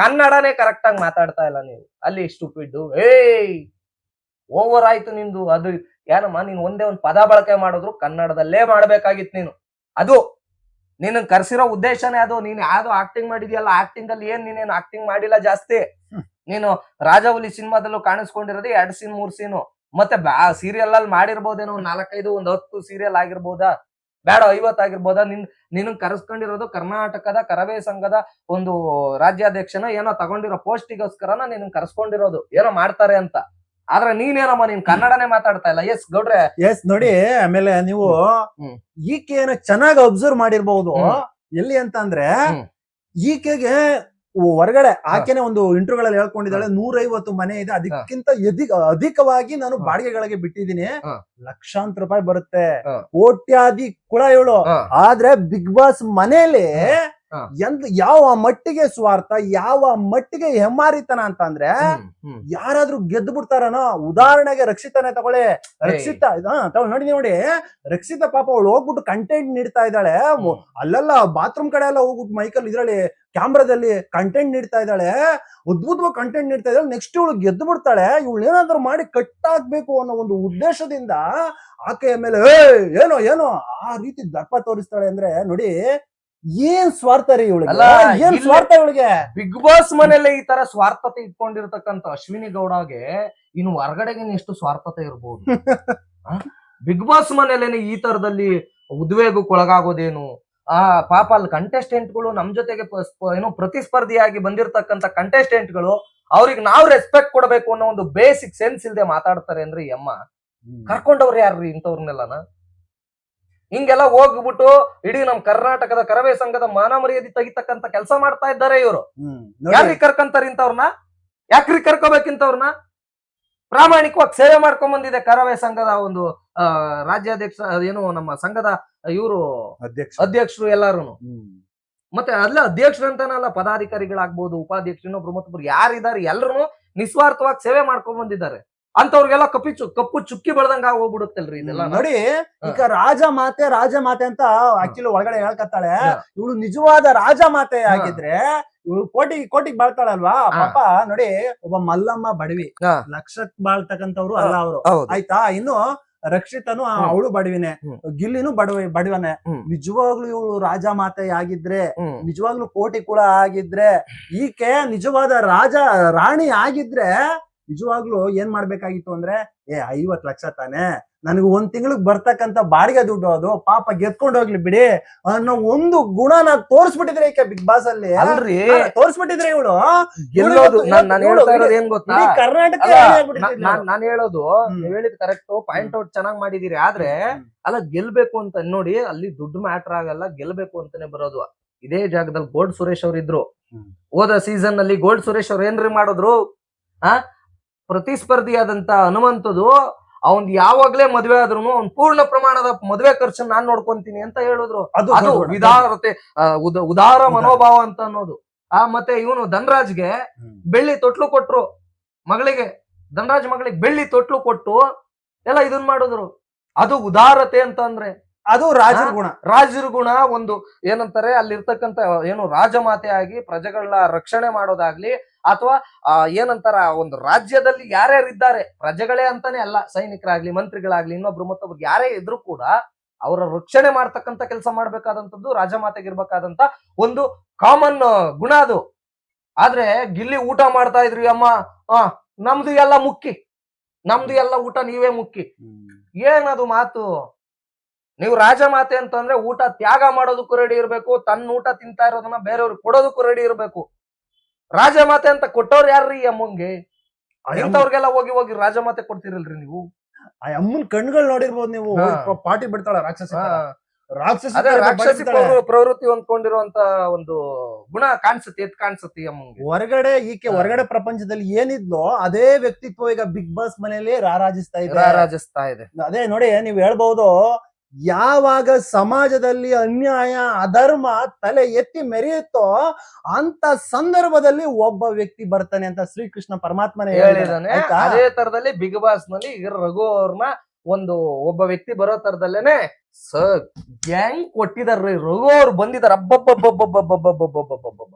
Speaker 2: ಕನ್ನಡನೇ ಕರೆಕ್ಟ್ ಆಗಿ ಮಾತಾಡ್ತಾ ಇಲ್ಲ. ನೀವು ಅಲ್ಲಿ ಸ್ಟುಪಿಡ್ ಓವರ್ ಆಯ್ತು ನಿಂದು. ಅದು ಏನಮ್ಮ, ನೀನ್ ಒಂದೇ ಒಂದು ಪದ ಬಳಕೆ ಮಾಡಿದ್ರು ಕನ್ನಡದಲ್ಲೇ ಮಾಡ್ಬೇಕಾಗಿತ್ತು ನೀನು. ಅದು ನೀನ್ ಕರ್ಸಿರೋ ಉದ್ದೇಶನೇ ಅದು. ನೀನ್ ಯಾವ್ದು ಆಕ್ಟಿಂಗ್ ಮಾಡಿದ್ಯಲ್ಲ, ಆಕ್ಟಿಂಗ್ ಅಲ್ಲಿ ನೀನೇನು ಆಕ್ಟಿಂಗ್ ಮಾಡಿಲ್ಲ ಜಾಸ್ತಿ. ನೀನು ರಾಜವಲಿ ಸಿನಿಮಾದಲ್ಲೂ ಕಾಣಿಸ್ಕೊಂಡಿರೋದು 2 ಸೀನ್ 3 ಸೀನು, ಮತ್ತೆ ಸೀರಿಯಲ್ ಅಲ್ಲಿ ಮಾಡಿರ್ಬೋದೇನೋ 4-5 ಒಂದು 10 ಸೀರಿಯಲ್ ಆಗಿರ್ಬೋದಾ, ಬೇಡ 50 ಆಗಿರ್ಬೋದಾ. ನೀನು ಕರೆಸ್ಕೊಂಡಿರೋದು ಕರ್ನಾಟಕದ ಕರವೇ ಸಂಘದ ಒಂದು ರಾಜ್ಯಾಧ್ಯಕ್ಷನ ಏನೋ ತಗೊಂಡಿರೋ ಪೋಸ್ಟಿಗೋಸ್ಕರನ ನೀನು ಕರೆಸ್ಕೊಂಡಿರೋದು, ಏನೋ ಮಾಡ್ತಾರೆ ಅಂತ. ಆದ್ರೆ ನೀನೇನಮ್ಮ ನೀನ್ ಕನ್ನಡನೇ ಮಾತಾಡ್ತಾ ಇಲ್ಲ. ಎಸ್ ಗೌಡ್ರೆ,
Speaker 1: ಎಸ್ ನೋಡಿ. ಆಮೇಲೆ ನೀವು ಈಕೆನ ಚೆನ್ನಾಗಿ ಅಬ್ಸರ್ವ್ ಮಾಡಿರ್ಬಹುದು. ಎಲ್ಲಿ ಅಂತ ಅಂದ್ರೆ ಈಕೆಗೆ ಹೊರಗಡೆ ಆಕೆನೆ ಒಂದು ಇಂಟರ್ವ್ಯೂಗಳಲ್ಲಿ ಹೇಳ್ಕೊಂಡಿದ್ದಾಳೆ, 150 ಮನೆ ಇದೆ, ಅದಕ್ಕಿಂತ ಅಧಿಕವಾಗಿ ನಾನು ಬಾಡಿಗೆಗಳಿಗೆ ಬಿಟ್ಟಿದ್ದೀನಿ, ಲಕ್ಷಾಂತರ ರೂಪಾಯಿ ಬರುತ್ತೆ, ಕೋಟ್ಯಾದಿ ಕುಳ ಇವಳು. ಆದ್ರೆ ಬಿಗ್ ಬಾಸ್ ಮನೇಲಿ
Speaker 2: ಹಾ.
Speaker 1: ಯಾವ ಮಟ್ಟಿಗೆ ಸ್ವಾರ್ಥ, ಯಾವ ಮಟ್ಟಿಗೆ ಹೆಮ್ಮಾರಿತನ ಅಂತ ಅಂದ್ರೆ ಯಾರಾದ್ರೂ ಗೆದ್ದು ಬಿಡ್ತಾರನೋ. ಉದಾಹರಣೆಗೆ ರಕ್ಷಿತನೇ ತಗೊಳ್ಳಿ. ರಕ್ಷಿತಾ ನೋಡಿ ನೋಡಿ, ರಕ್ಷಿತಾ ಪಾಪ ಅವಳು ಹೋಗ್ಬಿಟ್ಟು ಕಂಟೆಂಟ್ ನೀಡ್ತಾ ಇದ್ದಾಳೆ. ಅಲ್ಲೆಲ್ಲ ಬಾತ್ರೂಮ್ ಕಡೆ ಎಲ್ಲ ಹೋಗ್ಬಿಟ್ಟು ಮೈಕಲ್ ಇದ್ರಲ್ಲಿ ಕ್ಯಾಮ್ರಾದಲ್ಲಿ ಕಂಟೆಂಟ್ ನೀಡ್ತಾ ಇದ್ದಾಳೆ. ಅದ್ಭುತವಾಗಿ ಕಂಟೆಂಟ್ ನೀಡ್ತಾ ಇದ್ದಾಳೆ. ನೆಕ್ಸ್ಟ್ ಇವಳು ಗೆದ್ದು ಬಿಡ್ತಾಳೆ. ಇವಳು ಏನಾದ್ರು ಮಾಡಿ ಕಟ್ಟಾಕ್ಬೇಕು ಅನ್ನೋ ಒಂದು ಉದ್ದೇಶದಿಂದ ಆಕೆಯ ಮೇಲೆ ಏನೋ ಏನೋ ಆ ರೀತಿ ದರ್ಪ ತೋರಿಸ್ತಾಳೆ. ಅಂದ್ರೆ ನೋಡಿ ಏನ್ ಸ್ವಾರ್ಥ ರೀ ಇವಳಿಗೆ, ಏನ್ ಸ್ವಾರ್ಥ ಇವಳಿಗೆ.
Speaker 2: ಬಿಗ್ ಬಾಸ್ ಮನೇಲಿ ಈ ತರ ಸ್ವಾರ್ಥತೆ ಇಟ್ಕೊಂಡಿರ್ತಕ್ಕಂತ ಅಶ್ವಿನಿ ಗೌಡಗೆ ಇನ್ನು ಹೊರಗಡೆಗೆ ಎಷ್ಟು ಸ್ವಾರ್ಥತೆ ಇರ್ಬೋದು. ಬಿಗ್ ಬಾಸ್ ಮನೇಲೇನೆ ಈ ತರದಲ್ಲಿ ಉದ್ವೇಗಕ್ಕೊಳಗಾಗೋದೇನು. ಪಾಪ ಅಲ್ಲಿ ಕಂಟೆಸ್ಟೆಂಟ್ಗಳು ನಮ್ ಜೊತೆಗೆ ಏನೋ ಪ್ರತಿಸ್ಪರ್ಧಿಯಾಗಿ ಬಂದಿರತಕ್ಕಂತ ಕಂಟೆಸ್ಟೆಂಟ್ಗಳು ಅವ್ರಿಗೆ ನಾವು ರೆಸ್ಪೆಕ್ಟ್ ಕೊಡಬೇಕು ಅನ್ನೋ ಒಂದು ಬೇಸಿಕ್ ಸೆನ್ಸ್ ಇಲ್ದೆ ಮಾತಾಡ್ತಾರೆ ಅಂದ್ರೆ ಈ ಅಮ್ಮ ಕರ್ಕೊಂಡವ್ರು ಯಾರ್ರಿ ಇಂಥವ್ರನ್ನೆಲ್ಲನ. ಹಿಂಗೆಲ್ಲ ಹೋಗ್ಬಿಟ್ಟು ಇಡೀ ನಮ್ ಕರ್ನಾಟಕದ ಕರವೇ ಸಂಘದ ಮಾನ ಮರ್ಯಾದೆ ತೆಗಿತಕ್ಕಂತ ಕೆಲಸ ಮಾಡ್ತಾ ಇದ್ದಾರೆ ಇವರು. ಯಾರ್ರಿ ಕರ್ಕಂತಾರ ಇಂಥವ್ರನ್ನ? ಯಾಕ್ರಿ ಕರ್ಕೋಬೇಕಿಂತವ್ರನ್ನ? ಪ್ರಾಮಾಣಿಕವಾಗಿ ಸೇವೆ ಮಾಡ್ಕೊಂಡ್ ಬಂದಿದೆ ಕರವೇ ಸಂಘದ ಒಂದು ರಾಜ್ಯಾಧ್ಯಕ್ಷ, ಏನು ನಮ್ಮ ಸಂಘದ ಇವರು ಅಧ್ಯಕ್ಷರು ಎಲ್ಲಾರು. ಮತ್ತೆ ಅಲ್ಲ ಅಧ್ಯಕ್ಷರು ಅಂತಾನಲ್ಲ, ಪದಾಧಿಕಾರಿಗಳಾಗ್ಬೋದು, ಉಪಾಧ್ಯಕ್ಷರು, ಇನ್ನೊಬ್ರು ಮತ್ತೊಬ್ರು ಯಾರಿದ್ದಾರೆ ಎಲ್ಲರೂ ನಿಸ್ವಾರ್ಥವಾಗಿ ಸೇವೆ ಮಾಡ್ಕೊಂಡ್ ಬಂದಿದ್ದಾರೆ. ಅಂತವ್ರಿಗೆಲ್ಲ ಕಪ್ಪು ಚುಕ್ಕಿ ಬೆಳ್ದಂಗ ಹೋಗ್ಬಿಡುತ್ತಲ್ರಿ ಇದೆಲ್ಲ.
Speaker 1: ನೋಡಿ ಈಗ ರಾಜ ಮಾತೆ ಅಂತ ಆಕ್ಚುಲಿ ಒಳಗಡೆ ಹೇಳ್ಕತ್ತಾಳೆ. ಇವಳು ನಿಜವಾದ ರಾಜ ಮಾತೆ ಆಗಿದ್ರೆ ಇವಳು ಕೋಟಿಗೆ ಬಾಳ್ತಾಳಲ್ವಾ ಪಾಪ. ನೋಡಿ ಒಬ್ಬ ಮಲ್ಲಮ್ಮ ಬಡವಿ, ಲಕ್ಷಕ್ ಬಾಳ್ತಕ್ಕಂಥವ್ರು ಅಲ್ಲ ಅವರು, ಆಯ್ತಾ. ಇನ್ನು ರಕ್ಷಿತನು ಅವಳು ಬಡವಿನೇ, ಗಿಲ್ಲಿನೂ ಬಡವನೆ. ನಿಜವಾಗ್ಲೂ ಇವಳು ರಾಜ ಮಾತೆ ಆಗಿದ್ರೆ, ನಿಜವಾಗ್ಲೂ ಕೋಟಿ ಕೂಡ ಆಗಿದ್ರೆ, ಈಕೆ ನಿಜವಾದ ರಾಣಿ ಆಗಿದ್ರೆ ನಿಜವಾಗ್ಲೂ ಏನ್ ಮಾಡ್ಬೇಕಾಗಿತ್ತು ಅಂದ್ರೆ 50 ಲಕ್ಷ ತಾನೆ, ನನಗೆ 1 ತಿಂಗಳಿಗೆ ಬರ್ತಕ್ಕಂತ ಬಾಡಿಗೆ ದುಡ್ಡು, ಅದು ಪಾಪ ಗೆದ್ಕೊಂಡು ಹೋಗ್ಲಿ ಬಿಡಿ ಅನ್ನೋ ಒಂದು ಗುಣನ ತೋರಿಸ್ಬಿಟ್ಟಿದ್ರೆ ಈಕೆ ಬಿಗ್ ಬಾಸ್ ಅಲ್ಲಿ. ಅಲ್ರಿ ತೋರಿಸ್ಬಿಟ್ಟಿದ್ರೆ ಇವಳು
Speaker 2: ಗೆಲ್ಲೋದು. ನಾನು ಹೇಳ್ತಾ ಇರೋದು ಏನ್ ಗೊತ್ತಾ,
Speaker 1: ಕರ್ನಾಟಕ
Speaker 2: ನಾನು ಹೇಳೋದು ನೀವ್ ಹೇಳಿದ್ ಕರೆಕ್ಟ್, ಪಾಯಿಂಟ್ ಔಟ್ ಚೆನ್ನಾಗ್ ಮಾಡಿದೀರಿ. ಆದ್ರೆ ಅಲ್ಲ ಗೆಲ್ಬೇಕು ಅಂತ ನೋಡಿ, ಅಲ್ಲಿ ದುಡ್ಡು ಮ್ಯಾಟರ್ ಆಗಲ್ಲ, ಗೆಲ್ಬೇಕು ಅಂತಾನೆ ಬರೋದು. ಇದೇ ಜಾಗದಲ್ಲಿ ಗೋಲ್ಡ್ ಸುರೇಶ್ ಅವ್ರು ಇದ್ರು. ಹೋದ ಸೀಸನ್ ಅಲ್ಲಿ ಗೋಲ್ಡ್ ಸುರೇಶ್ ಅವ್ರು ಏನ್ರಿ ಮಾಡಿದ್ರು, ಪ್ರತಿಸ್ಪರ್ಧಿಯಾದಂತ ಹನುಮಂತದು ಅವನ್ ಯಾವಾಗ್ಲೇ ಮದ್ವೆ ಆದ್ರೂ ಅವ್ನ್ ಪೂರ್ಣ ಪ್ರಮಾಣದ ಮದ್ವೆ ಖರ್ಚನ್ನ ನಾನ್ ನೋಡ್ಕೊಂತೀನಿ ಅಂತ ಹೇಳಿದ್ರು. ಅದು ವಿಧಾರತೆ, ಉದಾರ ಮನೋಭಾವ ಅಂತ ಅನ್ನೋದು. ಮತ್ತೆ ಇವನು ಧನರಾಜ್ಗೆ ಬೆಳ್ಳಿ ತೊಟ್ಲು ಕೊಟ್ರು, ಮಗಳಿಗೆ, ಧನರಾಜ್ ಮಗಳಿಗೆ ಬೆಳ್ಳಿ ತೊಟ್ಲು ಕೊಟ್ಟು ಎಲ್ಲ ಇದನ್ ಮಾಡಿದ್ರು. ಅದು ಉದಾರತೆ ಅಂತ ಅಂದ್ರೆ
Speaker 1: ಅದು ರಾಜರ ಗುಣ.
Speaker 2: ಒಂದು ಏನಂತಾರೆ ಅಲ್ಲಿರ್ತಕ್ಕಂತ ಏನು ರಾಜಮಾತೆ ಆಗಿ ಪ್ರಜೆಗಳನ್ನ ರಕ್ಷಣೆ ಮಾಡೋದಾಗ್ಲಿ, ಅಥವಾ ಏನಂತಾರ ಒಂದು ರಾಜ್ಯದಲ್ಲಿ ಯಾರ್ಯಾರಿದ್ದಾರೆ ಪ್ರಜೆಗಳೇ ಅಂತಾನೆ ಅಲ್ಲ, ಸೈನಿಕರಾಗ್ಲಿ, ಮಂತ್ರಿಗಳಾಗ್ಲಿ, ಇನ್ನೊಬ್ರು ಮತ್ತೊಬ್ರು ಯಾರೇ ಇದ್ರು ಕೂಡ ಅವರ ರಕ್ಷಣೆ ಮಾಡ್ತಕ್ಕಂತ ಕೆಲಸ ಮಾಡ್ಬೇಕಾದಂತದ್ದು ರಾಜಮಾತೆಗಿರ್ಬೇಕಾದಂತ ಒಂದು ಕಾಮನ್ ಗುಣ ಅದು. ಆದ್ರೆ ಗಿಲ್ಲಿ ಊಟ ಮಾಡ್ತಾ ಇದ್ರಿ ಅಮ್ಮ, ನಮ್ದು ಎಲ್ಲ ಮುಕ್ಕಿ, ನಮ್ದು ಎಲ್ಲ ಊಟ ನೀವೇ ಮುಕ್ಕಿ. ಏನದು ಮಾತು? ನೀವು ರಾಜಮಾತೆ ಅಂತಂದ್ರೆ ಊಟ ತ್ಯಾಗ ಮಾಡೋದಕ್ಕೂ ರೆಡಿ ಇರ್ಬೇಕು, ತನ್ನ ಊಟ ತಿಂತಾ ಇರೋದನ್ನ ಬೇರೆಯವ್ರಿಗೆ ಕೊಡೋದಕ್ಕೂ ರೆಡಿ ಇರ್ಬೇಕು. ರಾಜಮಾತೆ ಅಂತ ಕೊಟ್ಟವ್ರು ಯಾರ್ರಿ ಅಮ್ಮಂಗೆ? ಇಂಥವ್ರಿಗೆಲ್ಲ ಹೋಗಿ ರಾಜಮಾತೆ ಕೊಡ್ತಿರಲ್ರಿ ನೀವು.
Speaker 1: ಆ ಅಮ್ಮನ್ ಕಣ್ಗಳು ನೋಡಿರ್ಬೋದು ನೀವು, ಪಾರ್ಟಿ ಬಿಡ್ತಾಳ ರಾಕ್ಷಸಿ
Speaker 2: ಪ್ರವೃತ್ತಿ ಹೊಂದ್ಕೊಂಡಿರುವಂತ ಒಂದು ಗುಣ ಕಾಣಿಸುತ್ತೆ ಅಮ್ಮಂಗೆ.
Speaker 1: ಹೊರಗಡೆ ಪ್ರಪಂಚದಲ್ಲಿ ಏನಿದ್ಲೋ ಅದೇ ವ್ಯಕ್ತಿತ್ವ ಈಗ ಬಿಗ್ ಬಾಸ್ ಮನೆಯಲ್ಲಿ ರಾರಾಜಿಸ್ತಾ ಇದೆ. ಅದೇ ನೋಡಿ, ನೀವ್ ಹೇಳ್ಬಹುದು, ಯಾವಾಗ ಸಮಾಜದಲ್ಲಿ ಅನ್ಯಾಯ ಅಧರ್ಮ ತಲೆ ಎತ್ತಿ ಮೆರೆಯುತ್ತೋ ಅಂತ ಸಂದರ್ಭದಲ್ಲಿ ಒಬ್ಬ ವ್ಯಕ್ತಿ ಬರ್ತಾನೆ ಅಂತ ಶ್ರೀಕೃಷ್ಣ ಪರಮಾತ್ಮನೇ ಹೇಳಿದಾನೆ.
Speaker 2: ಅದೇ ತರದಲ್ಲಿ ಬಿಗ್ ಬಾಸ್ ನಲ್ಲಿ ಈಗ ರಘು ಅವ್ರನ್ನ ಒಬ್ಬ ವ್ಯಕ್ತಿ ಬರೋ ತರದಲ್ಲೇನೆ ಗ್ಯಾಂಗ್ ಕೊಟ್ಟಿದಾರ್ರಿ. ರಘು ಅವ್ರು ಬಂದಿದಾರ, ಅಬ್ಬಬ್ಬಬ್ಬಬ್ಬಬ್ಬಬ್ಬಬ್ಬಬ್ಬಬ್ಬಬ್ಬ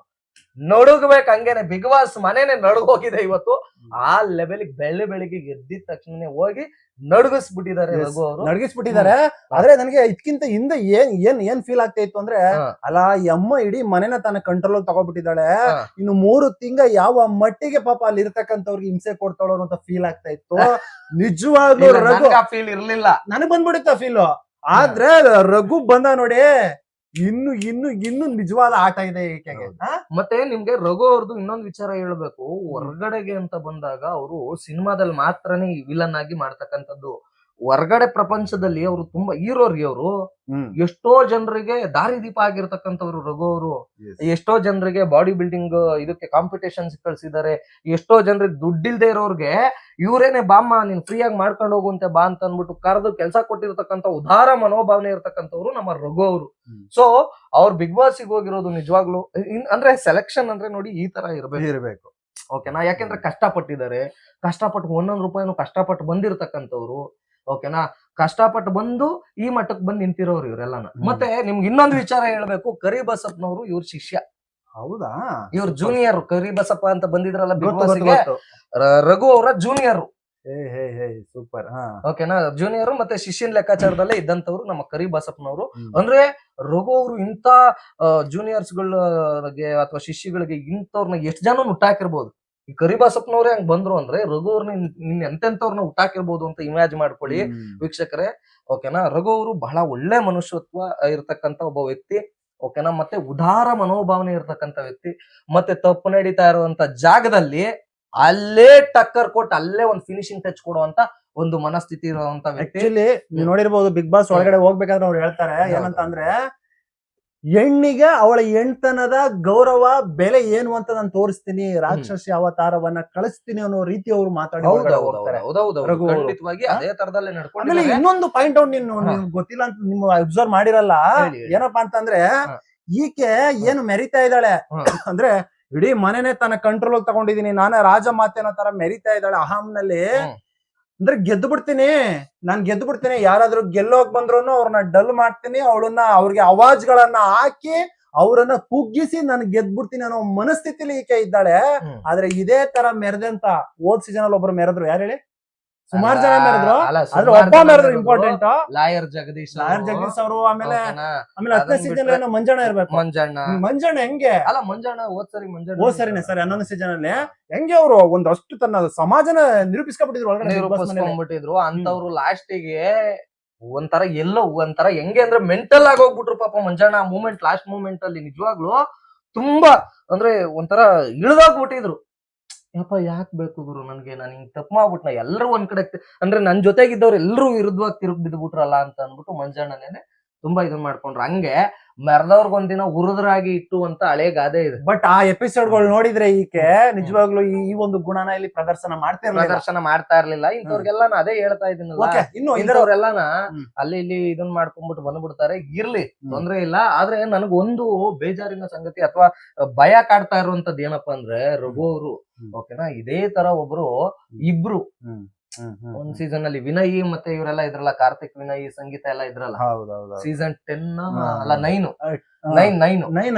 Speaker 2: ನಡುಗಬೇಕು ಹಂಗೇನೆ. ಬಿಗ್ ಬಾಸ್ ಮನೇನೆ ನಡುಗೋಗಿದೆ ಇವತ್ತು. ಆ ಲೆವೆಲ್ಗೆ ಬೆಳಿಗ್ಗೆ ಎದ್ದಿದ ತಕ್ಷಣ ಹೋಗಿ ನಡುಗಿಸ್ಬಿಟ್ಟಿದ್ದಾರೆ ರಘು ಅವರು,
Speaker 1: ನಡುಗಿಸ್ಬಿಟ್ಟಿದ್ದಾರೆ. ಆದ್ರೆ ನನಗೆ ಇದಕ್ಕಿಂತ ಹಿಂದೆ ಏನ್ ಫೀಲ್ ಆಗ್ತಾ ಇತ್ತು ಅಂದ್ರೆ, ಅಲ್ಲ ಈ ಅಮ್ಮ ಇಡೀ ಮನೆನ ತನ್ನ ಕಂಟ್ರೋಲ್ ತಗೋಬಿಟ್ಟಿದ್ದಾಳೆ, ಇನ್ನು 3 ತಿಂಗಳ ಯಾವ ಮಟ್ಟಿಗೆ ಪಾಪ ಅಲ್ಲಿ ಇರ್ತಕ್ಕಂಥವ್ರಿಗೆ ಹಿಂಸೆ ಕೊಡ್ತಾಳೋ ಅಂತ ಫೀಲ್ ಆಗ್ತಾ ಇತ್ತು. ನಿಜವಾಗ್ಲೂ ರಘು
Speaker 2: ಫೀಲ್ ಇರ್ಲಿಲ್ಲ,
Speaker 1: ನನಗ್ ಬಂದ್ಬಿಡುತ್ತ ಫೀಲ್. ಆದ್ರೆ ರಘು ಬಂದ ನೋಡಿ, ಇನ್ನು ನಿಜವಾದ ಆಟ ಇದೆ ಈಕೆಗೆ.
Speaker 2: ಮತ್ತೆ ನಿಮ್ಗೆ ರಘು ಅವ್ರದ್ದು ಇನ್ನೊಂದು ವಿಚಾರ ಹೇಳ್ಬೇಕು. ಹೊರಗಡೆಗೆ ಅಂತ ಬಂದಾಗ ಅವರು ಸಿನಿಮಾದಲ್ಲಿ ಮಾತ್ರನೇ ವಿಲನ್ ಆಗಿ ಮಾಡ್ತಕ್ಕಂಥದ್ದು. ಹೊರಗಡೆ ಪ್ರಪಂಚದಲ್ಲಿ ಅವರು ತುಂಬಾ ಹೀರೋರ್ಗೆ ಅವರು ಎಷ್ಟೋ ಜನರಿಗೆ ದಾರಿದೀಪ ಆಗಿರ್ತಕ್ಕಂಥವ್ರು ರಘು ಅವರು. ಎಷ್ಟೋ ಜನರಿಗೆ ಬಾಡಿ ಬಿಲ್ಡಿಂಗ್ ಇದಕ್ಕೆ ಕಾಂಪಿಟೇಷನ್ಸ್ ಕಳ್ಸಿದ್ದಾರೆ. ಎಷ್ಟೋ ಜನರಿಗೆ ದುಡ್ಡಿಲ್ದೇ ಇರೋರ್ಗೆ ಇವ್ರೇನೆ ಬಾಮ್ಮ ನೀನ್ ಫ್ರೀ ಆಗಿ ಮಾಡ್ಕೊಂಡು ಹೋಗುವಂತೆ ಬಾ ಅಂತ ಅನ್ಬಿಟ್ಟು ಕರೆದು ಕೆಲಸ ಕೊಟ್ಟಿರ್ತಕ್ಕಂಥ ಉದಾರ ಮನೋಭಾವನೆ ಇರ್ತಕ್ಕಂಥವ್ರು ನಮ್ಮ ರಘು ಅವರು. ಸೊ ಅವ್ರು ಬಿಗ್ ಬಾಸ್ ಹೋಗಿರೋದು ನಿಜವಾಗ್ಲು ಅಂದ್ರೆ ಸೆಲೆಕ್ಷನ್ ಅಂದ್ರೆ ನೋಡಿ ಈ ತರ ಇರ್ಬೇಕು. ಓಕೆನಾ, ಯಾಕೆಂದ್ರೆ ಕಷ್ಟಪಟ್ಟಿದ್ದಾರೆ, ಕಷ್ಟಪಟ್ಟು ಒಂದೊಂದು ರೂಪಾಯಿನೂ ಕಷ್ಟಪಟ್ಟು ಬಂದಿರತಕ್ಕಂಥವ್ರು. ಓಕೆನಾ, ಕಷ್ಟಪಟ್ಟು ಬಂದು ಈ ಮಟ್ಟಕ್ಕೆ ಬಂದು ನಿಂತಿರೋರು ಇವರೆಲ್ಲಾನ. ಮತ್ತೆ ನಿಮ್ಗೆ ಇನ್ನೊಂದು ವಿಚಾರ ಹೇಳ್ಬೇಕು, ಕರಿಬಸಪ್ಪನವರು ಇವ್ರ ಶಿಷ್ಯ.
Speaker 1: ಹೌದಾ?
Speaker 2: ಇವ್ರ ಜೂನಿಯರ್. ಕರಿಬಸಪ್ಪ ಅಂತ ಬಂದಿದ್ರಲ್ಲ ಬಿಗ್ ಬಾಸ್ ಗೆ, ರಘು ಅವರ ಜೂನಿಯರ್.
Speaker 1: ಸೂಪರ್.
Speaker 2: ಓಕೆನಾ, ಜೂನಿಯರ್ ಮತ್ತೆ ಶಿಷ್ಯನ್ ಲೆಕ್ಕಾಚಾರದಲ್ಲೇ ಇದ್ದಂತವ್ರು ನಮ್ಮ ಕರಿಬಸಪ್ಪನವರು. ಅಂದ್ರೆ ರಘು ಅವರು ಇಂತ ಜೂನಿಯರ್ಸ್ ಗಳಿಗೆ ಅಥವಾ ಶಿಷ್ಯಗಳಿಗೆ ಇಂಥವ್ರನ್ನ ಎಷ್ಟು ಜನ ಹುಟ್ಟಾಕಿರ್ಬೋದು. ಈ ಕರಿಬಸಪ್ಪನವ್ರೆ ಹಂಗ್ ಬಂದ್ರು ಅಂದ್ರೆ ರಘು ಅವ್ರನ್ನ ಇನ್ ಎಂತೆಂತವ್ರನ್ನ ಹುಟ್ಟಾಕಿರ್ಬೋದು ಅಂತ ಇಮ್ಯಾಜ್ ಮಾಡ್ಕೊಳ್ಳಿ ವೀಕ್ಷಕರೇ. ಓಕೆನಾ, ರಘು ಅವರು ಬಹಳ ಒಳ್ಳೆ ಮನುಷ್ಯತ್ವ ಇರ್ತಕ್ಕಂತ ಒಬ್ಬ ವ್ಯಕ್ತಿ. ಓಕೆನಾ, ಮತ್ತೆ ಉದಾರ ಮನೋಭಾವನೆ ಇರ್ತಕ್ಕಂತ ವ್ಯಕ್ತಿ. ಮತ್ತೆ ತಪ್ಪು ನಡೀತಾ ಇರುವಂತ ಜಾಗದಲ್ಲಿ ಅಲ್ಲೇ ಟಕ್ಕರ್ ಕೊಟ್ಟು ಅಲ್ಲೇ ಒಂದು ಫಿನಿಶಿಂಗ್ ಟಚ್ ಕೊಡುವಂತ ಒಂದು ಮನಸ್ಥಿತಿ ಇರುವಂತ ವ್ಯಕ್ತಿ.
Speaker 1: ಆಕ್ಚುಲಿ ನೀವು ನೋಡಿರ್ಬೋದು, ಬಿಗ್ ಬಾಸ್ ಒಳಗಡೆ ಹೋಗ್ಬೇಕಾದ್ರೆ ಅವ್ರು ಹೇಳ್ತಾರೆ ಏನಂತ ಅಂದ್ರೆ, ಹೆಣ್ಣಿಗೆ ಅವಳ ಹೆಣ್ತನದ ಗೌರವ ಬೆಲೆ ಏನು ಅಂತ ನಾನು ತೋರಿಸ್ತೀನಿ, ರಾಕ್ಷಸಿ ಅವತಾರವನ್ನ ಕಳಿಸ್ತೀನಿ ಅನ್ನೋ ರೀತಿ ಅವರು ಮಾತಾಡಿ ಹೋಗ್ತಾರೆ.
Speaker 2: ಖಂಡಿತವಾಗಿ ಅದೇ ತರದಲ್ಲೇ ನಡ್ಕೊಂಡು.
Speaker 1: ಆಮೇಲೆ ಇನ್ನೊಂದು ಪಾಯಿಂಟ್ ಔಟ್ ನಿಮ್ಗೆ ಗೊತ್ತಿಲ್ಲ ಅಂತ ನೀವು ಅಬ್ಸರ್ವ್ ಮಾಡಿರಲ್ಲ, ಏನಪ್ಪಾ ಅಂತಂದ್ರೆ ಈಕೆ ಏನು ಮೆರಿತಾ ಇದ್ದಾಳೆ ಅಂದ್ರೆ, ಇಡೀ ಮನೆನೆ ತನ್ನ ಕಂಟ್ರೋಲ್ ತಗೊಂಡಿದೀನಿ, ನಾನೇ ರಾಜ ಮಾತೆ ಅನ್ನೋ ತರ ಮೆರಿತಾ ಇದ್ದಾಳೆ ಅಹಂನಲ್ಲಿ. ಅಂದ್ರೆ ಗೆದ್ದು ಬಿಡ್ತೀನಿ, ಯಾರಾದ್ರೂ ಗೆಲ್ಲೋಕ್ ಬಂದ್ರು ಅವ್ರನ್ನ ಡಲ್ ಮಾಡ್ತೀನಿ, ಅವ್ರಿಗೆ ಅವಾಜ್ಗಳನ್ನ ಹಾಕಿ ಅವರನ್ನ ಕುಗ್ಗಿಸಿ ನಾನು ಗೆದ್ಬಿಡ್ತೀನಿ ಅನ್ನೋ ಮನಸ್ಥಿತಿಲಿ ಈಕೆ ಇದ್ದಾಳೆ. ಆದ್ರೆ ಇದೇ ತರ ಮೆರೆದಂತ ಹೋದ್ ಸೀಸನ್ ಅಲ್ಲಿ ಒಬ್ರು ಮೆರೆದ್ರು, ಯಾರು ಹೇಳಿ? ಸುಮಾರು ಜನ ಮೆರೆದ್ರು, ಆದ್ರೆ ಒಬ್ಬ ಮೆರೆದ್ರು ಇಂಪಾರ್ಟೆಂಟ್,
Speaker 2: ಲಾಯರ್ ಜಗದೀಶ್
Speaker 1: ಅವರು. ಆಮೇಲೆ 10ನೇ ಸೀಸನ್ ಮಂಜಣ್ಣ ಇರ್ಬೇಕು. ಮಂಜಣ್ಣ ಹೆಂಗೆ
Speaker 2: ಅಲ್ಲ, ಮಂಜಣ್ಣ
Speaker 1: ಹೋದ್ ಸರಿನೇ ಸರಿ 11ನೇ ಸೀಸನ್ ಅಲ್ಲಿ ಹೆಂಗೆ ಅವರು ಒಂದಷ್ಟು ತನ್ನ ಸಮಾಜನ
Speaker 2: ನಿರೂಪಿಸ್ಕೊಂಡ್ಬಿಟ್ಟಿದ್ರು. ಅಂತವ್ರು ಲಾಸ್ಟಿಗೆ ಒಂಥರ ಹೆಂಗೆ ಅಂದ್ರೆ ಮೆಂಟಲ್ ಆಗಿ ಹೋಗ್ಬಿಟ್ರು ಪಾಪ ಮಂಜಣ್ಣ. ಮೂಮೆಂಟ್ ಲಾಸ್ಟ್ ಮೂಮೆಂಟ್ ಅಲ್ಲಿ ನಿಜವಾಗ್ಲು ತುಂಬಾ ಅಂದ್ರೆ ಒಂಥರ ಇಳ್ದೋಗ್ಬಿಟ್ಟಿದ್ರು. ಯಪ್ಪ ಯಾಕೆ ಬೇಕು ಗುರು ನನ್ಗೆ, ನಾನು ಹಿಂಗ್ ತಪ್ಪು ಮಾಡ್ಬಿಟ್ನ, ಎಲ್ಲರೂ ಒಂದ್ ಕಡೆ ಅಂದ್ರೆ ನನ್ ಜೊತೆಗಿದ್ದವ್ರು ಎಲ್ಲರೂ ವಿರುದ್ಧವಾಗಿ ತಿರುಗಿ ಬಿದ್ಬಿಟ್ರಲ್ಲ ಅಂತ ಅನ್ಬಿಟ್ಟು ಮಂಜಣ್ಣನೇನೆ ತುಂಬಾ ಇದನ್ ಮಾಡ್ಕೊಂಡ್ರು. ಹಂಗೆ ಮೆರೆದವ್ರಿಗೊಂದಿನ ಉರುದ್ರಾಗಿ ಇಟ್ಟು ಅಂತ ಹಳೆ ಗಾದೆ ಇದೆ.
Speaker 1: ಬಟ್ ಆ ಎಪಿಸೋಡ್ಗಳು ನೋಡಿದ್ರೆ ಈಕೆ ನಿಜವಾಗ್ಲೂ ಈ ಒಂದು ಗುಣನ ಇಲ್ಲಿ ಪ್ರದರ್ಶನ
Speaker 2: ಮಾಡ್ತಾ ಇರ್ಲಿಲ್ಲ. ಇಂಥವ್ರಿಗೆಲ್ಲ ಅದೇ ಹೇಳ್ತಾ ಇದೀನಲ್ಲ, ಇನ್ನು ಇಂಥವ್ರೆಲ್ಲಾನ ಅಲ್ಲಿ ಇಲ್ಲಿ ಇದನ್ ಮಾಡ್ಕೊಂಡ್ಬಿಟ್ಟು ಬಂದ್ಬಿಡ್ತಾರೆ. ಇರ್ಲಿ, ತೊಂದ್ರೆ ಇಲ್ಲ. ಆದ್ರೆ ನನಗೊಂದು ಬೇಜಾರಿನ ಸಂಗತಿ ಅಥವಾ ಭಯ ಕಾಡ್ತಾ ಇರುವಂತದ್ದು ಏನಪ್ಪಾ ಅಂದ್ರೆ, ರಘು ಅವರು ಓಕೆನಾ ಇದೇ ತರ ಇಬ್ರು ಒಂದ್ ಸೀಸನ್ ಅಲ್ಲಿ ವಿನಯ್ ಮತ್ತೆ ಇವರೆಲ್ಲ ಇದ್ರಲ್ಲ, ಕಾರ್ತಿಕ್ ವಿನಯ್ ಸಂಗೀತ ಎಲ್ಲ ಇದ್ರಲ್ಲ. ಸೀಸನ್ 10 ಅಲ್ಲ 9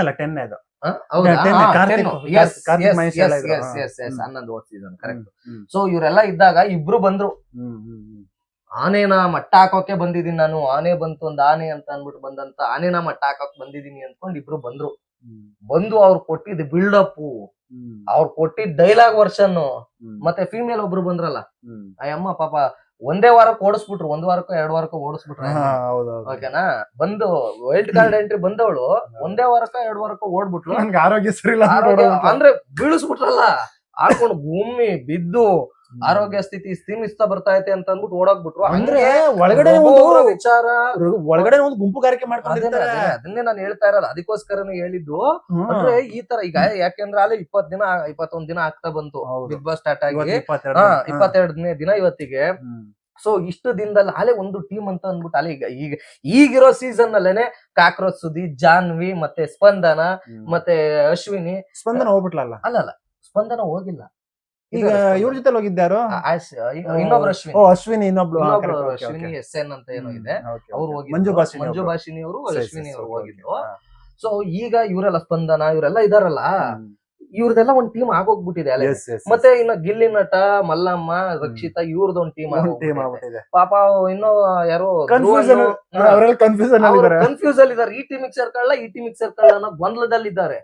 Speaker 2: ಅಲ್ಲ 10 ಅದು. Season correct. ಸೊ ಇವರೆಲ್ಲ ಇದ್ದಾಗ ಇಬ್ರು ಬಂದ್ರು. ಆನೆನ ಮಟ್ಟ ಹಾಕೋಕೆ ಬಂದಿದೀನಿ ನಾನು, ಆನೆ ಬಂತು ಒಂದ್ ಆನೆ ಅಂತ ಅನ್ಬಿಟ್ಟು ಬಂದಂತ ಆನೆನ ಮಟ್ಟ ಹಾಕೋಕ್ ಬಂದಿದೀನಿ ಅನ್ಕೊಂಡ್ ಇಬ್ರು ಬಂದು ಅವ್ರು ಕೊಟ್ಟಿದ್ ಬಿಲ್ಡಪ್, ಅವ್ರು ಕೊಟ್ಟಿದ್ ಡೈಲಾಗ್ ವರ್ಷನ್, ಮತ್ತೆ ಫೀಮೇಲ್ ಒಬ್ರು ಬಂದ್ರಲ್ಲ ಅಯ್ಯಮ್ಮ ಪಾಪ ಒಂದೇ ವಾರಕ್ಕೆ ಓಡಿಸ್ಬಿಟ್ರು, 1 ವಾರಕ್ಕೋ 2 ವಾರಕ್ಕೋ ಓಡಿಸ್ಬಿಟ್ರು. ಓಕೆನಾ, ಬಂದು ವೈಲ್ಡ್ ಕಾರ್ಡ್ ಎಂಟ್ರಿ ಬಂದವಳು ಒಂದೇ ವಾರಕ್ಕೋ 2 ವಾರಕ್ಕೋ ಓಡ್ಬಿಟ್ಲು.
Speaker 1: ಆರೋಗ್ಯ ಸರಿ
Speaker 2: ಅಂದ್ರೆ ಬೀಳಿಸ್ಬಿಟ್ರಲ್ಲ, ಆಡ್ಕೊಂಡು ಭೂಮಿ ಬಿದ್ದು ಆರೋಗ್ಯ ಸ್ಥಿತಿ ಸ್ಥೀಮಿಸ್ತಾ ಬರ್ತಾ ಐತೆ ಅಂತ ಅಂದ್ಬಿಟ್ಟು ಓಡಾಕ್ಬಿಟ್ರು.
Speaker 1: ಅಂದ್ರೆ ಒಳಗಡೆ ವಿಚಾರ, ಒಳಗಡೆ ಒಂದು ಗುಂಪುಗಾರಿಕೆ ಮಾಡ್ಕೊಂಡಿರ್ತಾರೆ.
Speaker 2: ಅದನ್ನೇ ನಾನು ಹೇಳ್ತಾ ಇರೋದು, ಅದಕ್ಕೋಸ್ಕರನೇ ಹೇಳಿದ್ದು. ಅಂದ್ರೆ ಈ ತರ ಈಗ ಯಾಕೆಂದ್ರೆ ಅಲ್ಲಿ 21 ದಿನ ಆಗ್ತಾ ಬಂತು ಬಿಗ್ ಬಾಸ್ ಸ್ಟಾರ್ಟ್ ಆಗಿ, 22ನೇ ದಿನ ಇವತ್ತಿಗೆ. ಸೊ ಇಷ್ಟು ದಿನದಲ್ಲಿ ಅಲ್ಲೇ ಒಂದು ಟೀಮ್ ಅಂತ ಅಂದ್ಬಿಟ್ಟು ಅಲ್ಲಿ ಈಗಿರೋ ಸೀಸನ್ ಅಲ್ಲೇನೆ ಕಾಕ್ರೋಚ್ ಸುದಿ, ಜಾನ್ವಿ ಮತ್ತೆ ಸ್ಪಂದನ ಮತ್ತೆ ಅಶ್ವಿನಿ.
Speaker 1: ಸ್ಪಂದನ ಹೋಗ್ಬಿಟ್ಲಲ್ಲ?
Speaker 2: ಅಲ್ಲ ಸ್ಪಂದನ ಹೋಗಿಲ್ಲ.
Speaker 1: ಈಗ ಇವ್ರ ಜೊತೆ ಹೋಗಿದ್ದಾರು
Speaker 2: ಇನ್ನೊಬ್ರು
Speaker 1: ಅಶ್ವಿನಿ,
Speaker 2: ಅಶ್ವಿನಿ SN ಅಂತ ಏನೋ ಇದೆ, ಅವ್ರು ಹೋಗಿದ್ರು. ಮಂಜು ಭಾಷಿನಿ ಅವರು ಅಶ್ವಿನಿ ಅವರು ಹೋಗಿದ್ರು. ಸೊ ಈಗ ಇವರೆಲ್ಲ ಸ್ಪಂದನ ಇವರೆಲ್ಲ ಇದಾರಲ್ಲ, ಇವ್ರದೆಲ್ಲ ಒಂದ್ ಟೀಮ್ ಆಗೋಗ್ಬಿಟ್ಟಿದೆ. ಮತ್ತೆ ಇನ್ನ ಗಿಲ್ಲಿ ನಟ, ಮಲ್ಲಮ್ಮ, ರಕ್ಷಿತಾ ಇವ್ರದ್ದು ಒಂದ್ ಟೀಮ್ ಆಗೋಗ್ಬಿಟ್ಟಿದೆ. ಪಾಪ ಇನ್ನೂ ಯಾರೋ ಕನ್ಫ್ಯೂಸ್ ಅಲ್ಲಿ ಇದಾರೆ. ಈ ಟೀಮಿಗೆ ಸೇರ್ಕೊಳ್ಳ ಅನ್ನೋ ಗೊಂದಲದಲ್ಲಿದ್ದಾರೆ.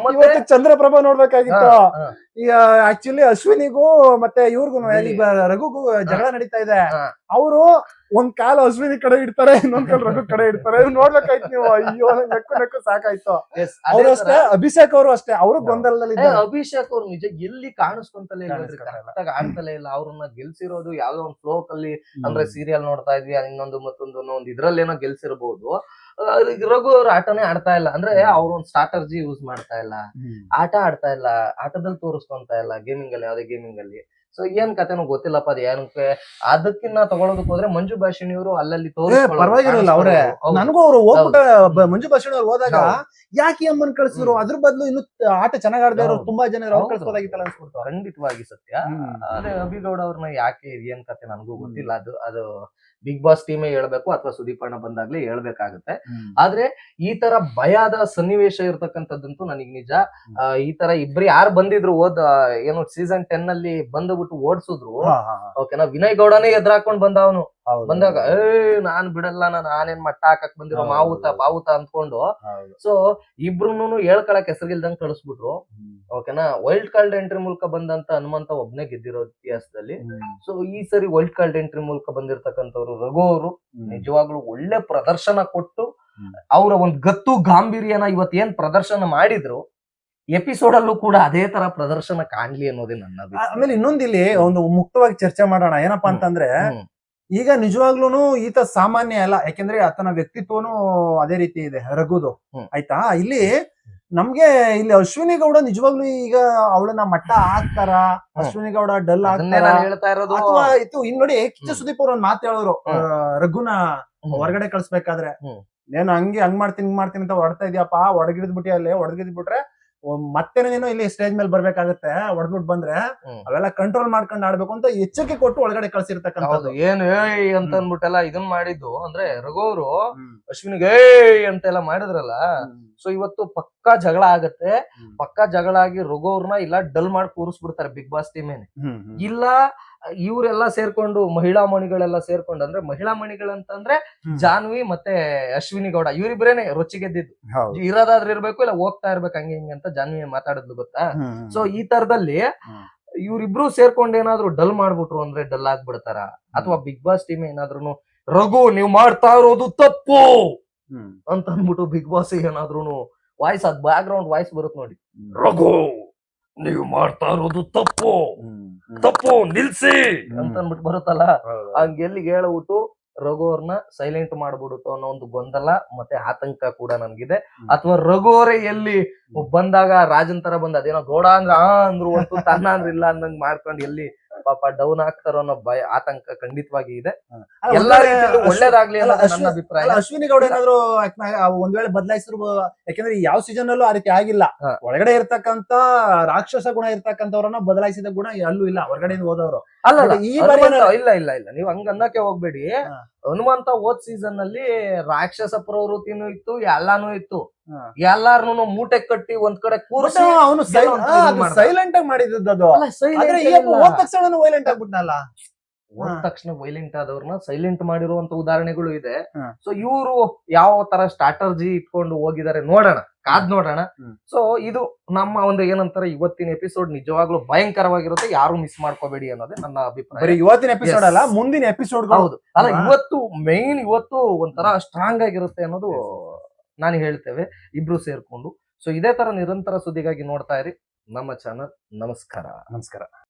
Speaker 2: ಮತ್ತೆ
Speaker 1: ಇವತ್ತು ಚಂದ್ರಪ್ರಭಾ ನೋಡ್ಬೇಕಾಗಿತ್ತು.
Speaker 2: ಹಾ.
Speaker 1: ಈಗ ಆಕ್ಚುಲಿ ಅಶ್ವಿನಿಗೂ ಮತ್ತೆ ಇವ್ರಿಗೂ ರಘುಗೂ ಜಗಳ ನಡೀತಾ ಇದೆ.
Speaker 2: ಹಾ.
Speaker 1: ಅವರು ಒಂದ್ ಕಾಲ ಅಶ್ವಿನಿ ಕಡೆ ಇಡ್ತಾರೆ, ಇನ್ನೊಂದ್ ಕಾಲ ರಘು ಕಡೆ ಇಡ್ತಾರೆ. ಇವ್ ನೋಡ್ಬೇಕಾಯ್ತು ನೀವು. ಅಯ್ಯೋ ನಕ್ಕು ನಕ್ಕು ಸಾಕಾಯ್ತು.
Speaker 2: Yes,
Speaker 1: ಅವ್ರು
Speaker 2: ಅದೇ
Speaker 1: ಅಷ್ಟೇ, ಅಭಿಷೇಕ್ ಅವರು ಅಷ್ಟೇ, ಅವರು ಗೊಂದಲದಲ್ಲಿ
Speaker 2: ತರ
Speaker 1: ಇದ್ದಾರೆ.
Speaker 2: ಅಭಿಷೇಕ್ ಅವ್ರು ನಿಜ ಎಲ್ಲಿ ಕಾಣಿಸ್ಕೊಂತಲೇ ಇಲ್ಲ,
Speaker 1: ಕಾಣಿಸ್ಕೊಂತಲೇ ಇಲ್ಲ.
Speaker 2: ಕರೆಕ್ಟ್ ಆಗಿ ಆಡ್ತಲೇ ಇಲ್ಲ. ಅವ್ರನ್ನ ಗೆಲ್ಸಿರೋದು ಯಾವ್ದೋ ಒಂದು ಫ್ಲೋ ಅಲ್ಲಿ, ಅಂದ್ರೆ ಸೀರಿಯಲ್ ನೋಡ್ತಾ ಇದ್ವಿ, ಇನ್ನೊಂದು ಮತ್ತೊಂದು ಒಂದ್ ಇದ್ರಲ್ಲೇನೋ ಗೆಲ್ಸಿರ್ಬೋದು. ರಘು ಅವ್ರ ಆಟನೇ ಆಡ್ತಾ ಇಲ್ಲ. ಅಂದ್ರೆ ಅವ್ರ ಒಂದ್ ಸ್ಟ್ರಾಟರ್ಜಿ ಯೂಸ್ ಮಾಡ್ತಾ ಇಲ್ಲ, ಆಟ ಆಡ್ತಾ ಇಲ್ಲ, ಆಟದಲ್ಲಿ ತೋರಿಸ್ಕೊಂತ ಇಲ್ಲ, ಗೇಮಿಂಗ್ ಅಲ್ಲಿ ಯಾವ್ದೇ ಗೇಮಿಂಗ್ ಅಲ್ಲಿ. ಸೊ ಏನ್ ಕತೆನೋ ಗೊತ್ತಿಲ್ಲಪ್ಪ ಅದ್ ಏನಕ್ಕೆ. ಅದಕ್ಕಿನ್ನ ತಗೊಳೋದಕ್ ಹೋದ್ರೆ ಮಂಜು ಭಾಷಿಣಿ ಅವರು ಅಲ್ಲಲ್ಲಿ
Speaker 1: ಪರವಾಗಿರಲ್ಲ ಅವ್ರೆ. ನನಗೂ ಅವ್ರು ಹೋಗ್ಬಿಟ್ಟ ಮಂಜು ಭಾಷಣ ಅವ್ರು ಹೋದಾಗ ಯಾಕೆ ಅಮ್ಮನ್ ಕಳ್ಸಿದ್ರು, ಅದ್ರ ಬದಲು ಇನ್ನು ಆಟ ಚೆನ್ನಾಗ್ ಆಡದೇ ಇರೋ ತುಂಬಾ ಜನ ಅವ್ರು ಕಳ್ಸೋದಾಗಿತ್ತಲ್ಲ ಅನ್ಸ್ಬಿಡ್ತು.
Speaker 2: ಖಂಡಿತವಾಗಿ ಸತ್ಯ. ಅದೇ ಅಭಿಗೌಡ ಅವ್ರನ್ನ ಯಾಕೆ ಏನ್ ಕತೆ ನನಗೂ ಗೊತ್ತಿಲ್ಲ. ಅದು ಬಿಗ್ ಬಾಸ್ ಟೀಮೇ ಹೇಳ್ಬೇಕು ಅಥವಾ ಸುದೀಪ್ ಅಣ್ಣ ಬಂದಾಗ್ಲೇ ಹೇಳ್ಬೇಕಾಗುತ್ತೆ. ಆದ್ರೆ ಈ ತರ ಭಯದ ಸನ್ನಿವೇಶ ಇರ್ತಕ್ಕಂಥದ್ದಂತೂ ನನಗ್ ನಿಜ. ಈ ತರ ಇಬ್ರು ಯಾರು ಬಂದಿದ್ರು ಏನು ಸೀಸನ್ 10 ಅಲ್ಲಿ ಬಂದ್ಬಿಟ್ಟು ಓಡಿಸಿದ್ರು, ಓಕೆನಾ, ವಿನಯ್ ಗೌಡನೇ ಎದುರಾಕೊಂಡ್ ಬಂದವನು. ಬಂದಾಗ ನಾನ್ ಬಿಡಲ್ಲ, ನಾನೇನ್ ಮಟ್ಟ ಹಾಕಕ್ ಬಂದಿರೋ ಬಾವುತ ಅಂದ್ಕೊಂಡು. ಸೊ ಇಬ್ರುನು ಹೇಳ್ಕೊಳಕ್ ಹೆಸರಿಲ್ದಂಗ್ ಕಳಿಸ್ಬಿಟ್ರು, ಓಕೆನಾ. ವೈಲ್ಡ್ ಕಾರ್ಡ್ ಎಂಟ್ರಿ ಮೂಲಕ ಬಂದಂತ ಹನುಮಂತ ಒಬ್ನೇ ಗೆದ್ದಿರೋ ಇತಿಹಾಸದಲ್ಲಿ. ಸೊ ಈ ಸರಿ ವೈಲ್ಡ್ ಕಾರ್ಡ್ ಎಂಟ್ರಿ ಮೂಲಕ ಬಂದಿರತಕ್ಕಂಥವ್ರು ರಘು ಅವರು ನಿಜವಾಗ್ಲೂ ಒಳ್ಳೆ ಪ್ರದರ್ಶನ ಕೊಟ್ಟು ಅವರ ಒಂದ್ ಗತ್ತು ಗಾಂಭೀರ್ಯನ ಇವತ್ತೇನ್ ಪ್ರದರ್ಶನ ಮಾಡಿದ್ರು, ಎಪಿಸೋಡ್ ಅಲ್ಲೂ ಕೂಡ ಅದೇ ತರ ಪ್ರದರ್ಶನ ಕಾಣ್ಲಿ ಅನ್ನೋದೇ ನನ್ನ ಅಭಿಪ್ರಾಯ.
Speaker 1: ಆಮೇಲೆ ಇನ್ನೊಂದಿಲ್ಲಿ ಒಂದು ಮುಕ್ತವಾಗಿ ಚರ್ಚೆ ಮಾಡೋಣ. ಏನಪ್ಪಾ ಅಂತಂದ್ರೆ, ಈಗ ನಿಜವಾಗ್ಲೂನು ಈತ ಸಾಮಾನ್ಯ ಅಲ್ಲ. ಯಾಕೆಂದ್ರೆ ಆತನ ವ್ಯಕ್ತಿತ್ವನು ಅದೇ ರೀತಿ ಇದೆ ರಘುದು, ಆಯ್ತಾ. ಇಲ್ಲಿ ನಮ್ಗೆ ಇಲ್ಲಿ ಅಶ್ವಿನಿ ಗೌಡ ನಿಜವಾಗ್ಲೂ ಈಗ ಅವಳನ್ನ ಮಟ್ಟ ಹಾಕ್ತಾರ, ಅಶ್ವಿನಿ ಗೌಡ ಡಲ್
Speaker 2: ಹೇಳ್ತಾ ಇರೋದು.
Speaker 1: ಅಥವಾ ಇತ್ತು ಇನ್ ನೋಡಿ, ಕಿಚ್ಚ ಸುದೀಪ್ ಅವ್ರ ಒಂದ್ ಮಾತು ಹೇಳೋರು ರಘುನ ಹೊರಗಡೆ ಕಳ್ಸ್ಬೇಕಾದ್ರೆ, నేను ಹಂಗ್ ಮಾಡ್ತೀನಿ ಅಂತ ಹೊಡ್ತಾ ಇದೀಯಪ್ಪ, ಹೊಡಗಿಡ್ಬಿಟ್ಟಿ ಅಲ್ಲಿ ಹೊಡೆದಿದ್ಬಿಟ್ರೆ ಮತ್ತೆ ನೀನು ಇಲ್ಲಿ ಸ್ಟೇಜ್ ಮೇಲೆ ಬರ್ಬೇಕಾಗತ್ತೆ, ಹೊಡೆದ್ಬಿಟ್ಟು ಬಂದ್ರೆ ಅವೆಲ್ಲ ಕಂಟ್ರೋಲ್ ಮಾಡ್ಕೊಂಡು ಆಡ್ಬೇಕು ಅಂತ ಎಚ್ಚರಿಕೆ ಕೊಟ್ಟು ಒಳಗಡೆ ಕಳ್ಸಿರ್ತಕ್ಕಂಥದ್ದು.
Speaker 2: ಏನು ಅಂತ ಅನ್ಬಿಟ್ಟೆಲ್ಲ ಇದನ್ ಮಾಡಿದ್ದು. ಅಂದ್ರೆ ರಘು ಅವರು ಅಶ್ವಿನಿಗೆ ಅಂತೆಲ್ಲ ಮಾಡಿದ್ರಲ್ಲ. ಸೊ ಇವತ್ತು ಪಕ್ಕಾ ಜಗಳ ಆಗತ್ತೆ. ಪಕ್ಕಾ ಜಗಳ ಆಗಿ ರಘು ಅವ್ರನ್ನ ಇಲ್ಲ ಡಲ್ ಮಾಡಿ ಕೂರಿಸ್ಬಿಡ್ತಾರೆ ಬಿಗ್ ಬಾಸ್ ಟೀಮೇನೆ. ಇಲ್ಲ ಇವರೆಲ್ಲ ಸೇರ್ಕೊಂಡು ಮಹಿಳಾ ಮಣಿಗಳೆಲ್ಲ ಸೇರ್ಕೊಂಡು, ಅಂದ್ರೆ ಮಹಿಳಾ ಮಣಿಗಳಂತಂದ್ರೆ ಜಾನ್ವಿ ಮತ್ತೆ ಅಶ್ವಿನಿ ಗೌಡ ಇವರಿಬ್ರೇನೆ ರೊಚ್ಚಿಗೆದ್ದಿದ್ದು. ಇರೋದಾದ್ರೆ ಇರ್ಬೇಕು, ಇಲ್ಲ ಹೋಗ್ತಾ ಇರ್ಬೇಕು ಹಂಗೆ ಹಿಂಗೆ ಅಂತ ಜಾನ್ವಿ ಮಾತಾಡಿದ್ಲು ಗೊತ್ತಾ. ಸೊ ಈ ತರದಲ್ಲಿ ಇವ್ರಿಬ್ರು ಸೇರ್ಕೊಂಡು ಏನಾದ್ರು ಡಲ್ ಮಾಡ್ಬಿಟ್ರು ಅಂದ್ರೆ ಡಲ್ ಆಗ್ಬಿಡ್ತಾರ. ಅಥವಾ ಬಿಗ್ ಬಾಸ್ ಟೀಮ್ ಏನಾದ್ರು ರಘು ನೀವ್ ಮಾಡ್ತಾ ಇರೋದು ತಪ್ಪು ಅಂತ ಅಂದ್ಬಿಟ್ಟು ಬಿಗ್ ಬಾಸ್ ಏನಾದ್ರು ವಾಯ್ಸ್, ಅದ್ ಬ್ಯಾಕ್ ಗ್ರೌಂಡ್ ವಾಯ್ಸ್ ಬರುತ್ತೆ ನೋಡಿ, ರಘು ನೀವು ಮಾಡ್ತಾ ಇರೋದು ತಪ್ಪು ನಿಲ್ಸಿ ಅಂತ ಅನ್ಬಿಟ್ಟು ಬರುತ್ತಲ್ಲ, ಹಂಗ ಎಲ್ಲಿಗೆ ಹೇಳ್ಬಿಟ್ಟು ರಘು ಅವ್ರನ್ನ ಸೈಲೆಂಟ್ ಮಾಡ್ಬಿಡುತ್ತೋ ಅನ್ನೋ ಒಂದು ಗೊಂದಲ ಮತ್ತೆ ಆತಂಕ ಕೂಡ ನನ್ಗಿದೆ. ಅಥವಾ ರಘು ಅವರೇ ಎಲ್ಲಿ ಬಂದಾಗ ರಾಜನ್ ತರ ಬಂದ ಅದೇನೋ ಗೌಡ ಅಂದ್ರ ಅಂದ್ರು ಒಂದು ತನ್ನ ಅಂದ್ರ ಇಲ್ಲ ಅಂದಂಗ್ ಮಾಡ್ಕೊಂಡು ಎಲ್ಲಿ ಪಾಪ ಡೌನ್ ಆಗ್ತಾರೋ ಅನ್ನೋ ಭಯ ಆತಂಕ ಖಂಡಿತವಾಗಿ ಇದೆ. ಎಲ್ಲಾ ರೀತಿಯಲ್ಲೂ ಒಳ್ಳೇದಾಗ್ಲಿ ಅನ್ನೋದು ನನ್ನ ಅಭಿಪ್ರಾಯ.
Speaker 1: ಅಶ್ವಿನಿ ಗೌಡ ಏನಾದ್ರು ಒಂದ್ ವೇಳೆ ಬದಲಾಯಿಸಿದ್ರು, ಯಾಕಂದ್ರೆ ಯಾವ ಸೀಸನ್ ಅಲ್ಲೂ ಆ ರೀತಿ ಆಗಿಲ್ಲ. ಒಳಗಡೆ ಇರ್ತಕ್ಕಂತ ರಾಕ್ಷಸ ಗುಣ ಇರ್ತಕ್ಕಂಥವ್ರನ್ನ ಬದಲಾಯಿಸಿದ ಗುಣ ಅಲ್ಲೂ ಇಲ್ಲ ಹೊರಗಡೆಯಿಂದ ಹೋದವರು.
Speaker 2: ಅಲ್ಲ ಈ ಬಾರಿ ಇಲ್ಲ ನೀವ್ ಹಂಗ ಅನ್ನಕ್ಕೆ ಹೋಗ್ಬೇಡಿ. ಹನುಮಂತ ಹೋದ್ ಸೀಸನ್ ಅಲ್ಲಿ ರಾಕ್ಷಸ ಪ್ರವೃತ್ತಿನೂ ಇತ್ತು, ಎಲ್ಲಾನು ಇತ್ತು. ಎಲ್ಲಾರ್ನು ಮೂಟೆ ಕಟ್ಟಿ ಒಂದ್ ಕಡೆ ಕೂರಿಸಿ
Speaker 1: ಅವನು ಸೈಲೆಂಟ್ ಆಗಿ ಮಾಡಿದ್ದು. ಅದು ಹೋದ ತಕ್ಷಣ ವೈಲೆಂಟ್ ಆಗ್ಬಿಟ್ನಲ್ಲ.
Speaker 2: ಹೋದ ತಕ್ಷಣ ವೈಲೆಂಟ್ ಆದವ್ರನ್ನ ಸೈಲೆಂಟ್ ಮಾಡಿರುವಂತ ಉದಾಹರಣೆಗಳು ಇದೆ. ಸೊ ಇವರು ಯಾವ ತರ ಸ್ಟ್ರಾಟರ್ಜಿ ಇಟ್ಕೊಂಡು ಹೋಗಿದ್ದಾರೆ ನೋಡೋಣ, ಕಾದ್ ನೋಡೋಣ. ಸೊ ಇದು ನಮ್ಮ ಒಂದು ಏನಂತಾರೆ ಇವತ್ತಿನ ಎಪಿಸೋಡ್ ನಿಜವಾಗ್ಲೂ ಭಯಂಕರವಾಗಿರುತ್ತೆ. ಯಾರು ಮಿಸ್ ಮಾಡ್ಕೋಬೇಡಿ ಅನ್ನೋದೇ ನನ್ನ ಅಭಿಪ್ರಾಯ.
Speaker 1: ಇವತ್ತಿನ ಎಪಿಸೋಡ್ ಅಲ್ಲ, ಮುಂದಿನ ಎಪಿಸೋಡ್.
Speaker 2: ಹೌದು, ಅಲ್ಲ ಇವತ್ತು ಮೇನ್ ಇವತ್ತು ಒಂಥರ ಸ್ಟ್ರಾಂಗ್ ಆಗಿರುತ್ತೆ ಅನ್ನೋದು ನಾನು ಹೇಳ್ತೇವೆ ಇಬ್ರು ಸೇರ್ಕೊಂಡು. ಸೊ ಇದೇ ತರ ನಿರಂತರ ಸುದ್ದಿಗಾಗಿ ನೋಡ್ತಾ ಇರಿ ನಮ್ಮ ಚಾನಲ್. ನಮಸ್ಕಾರ.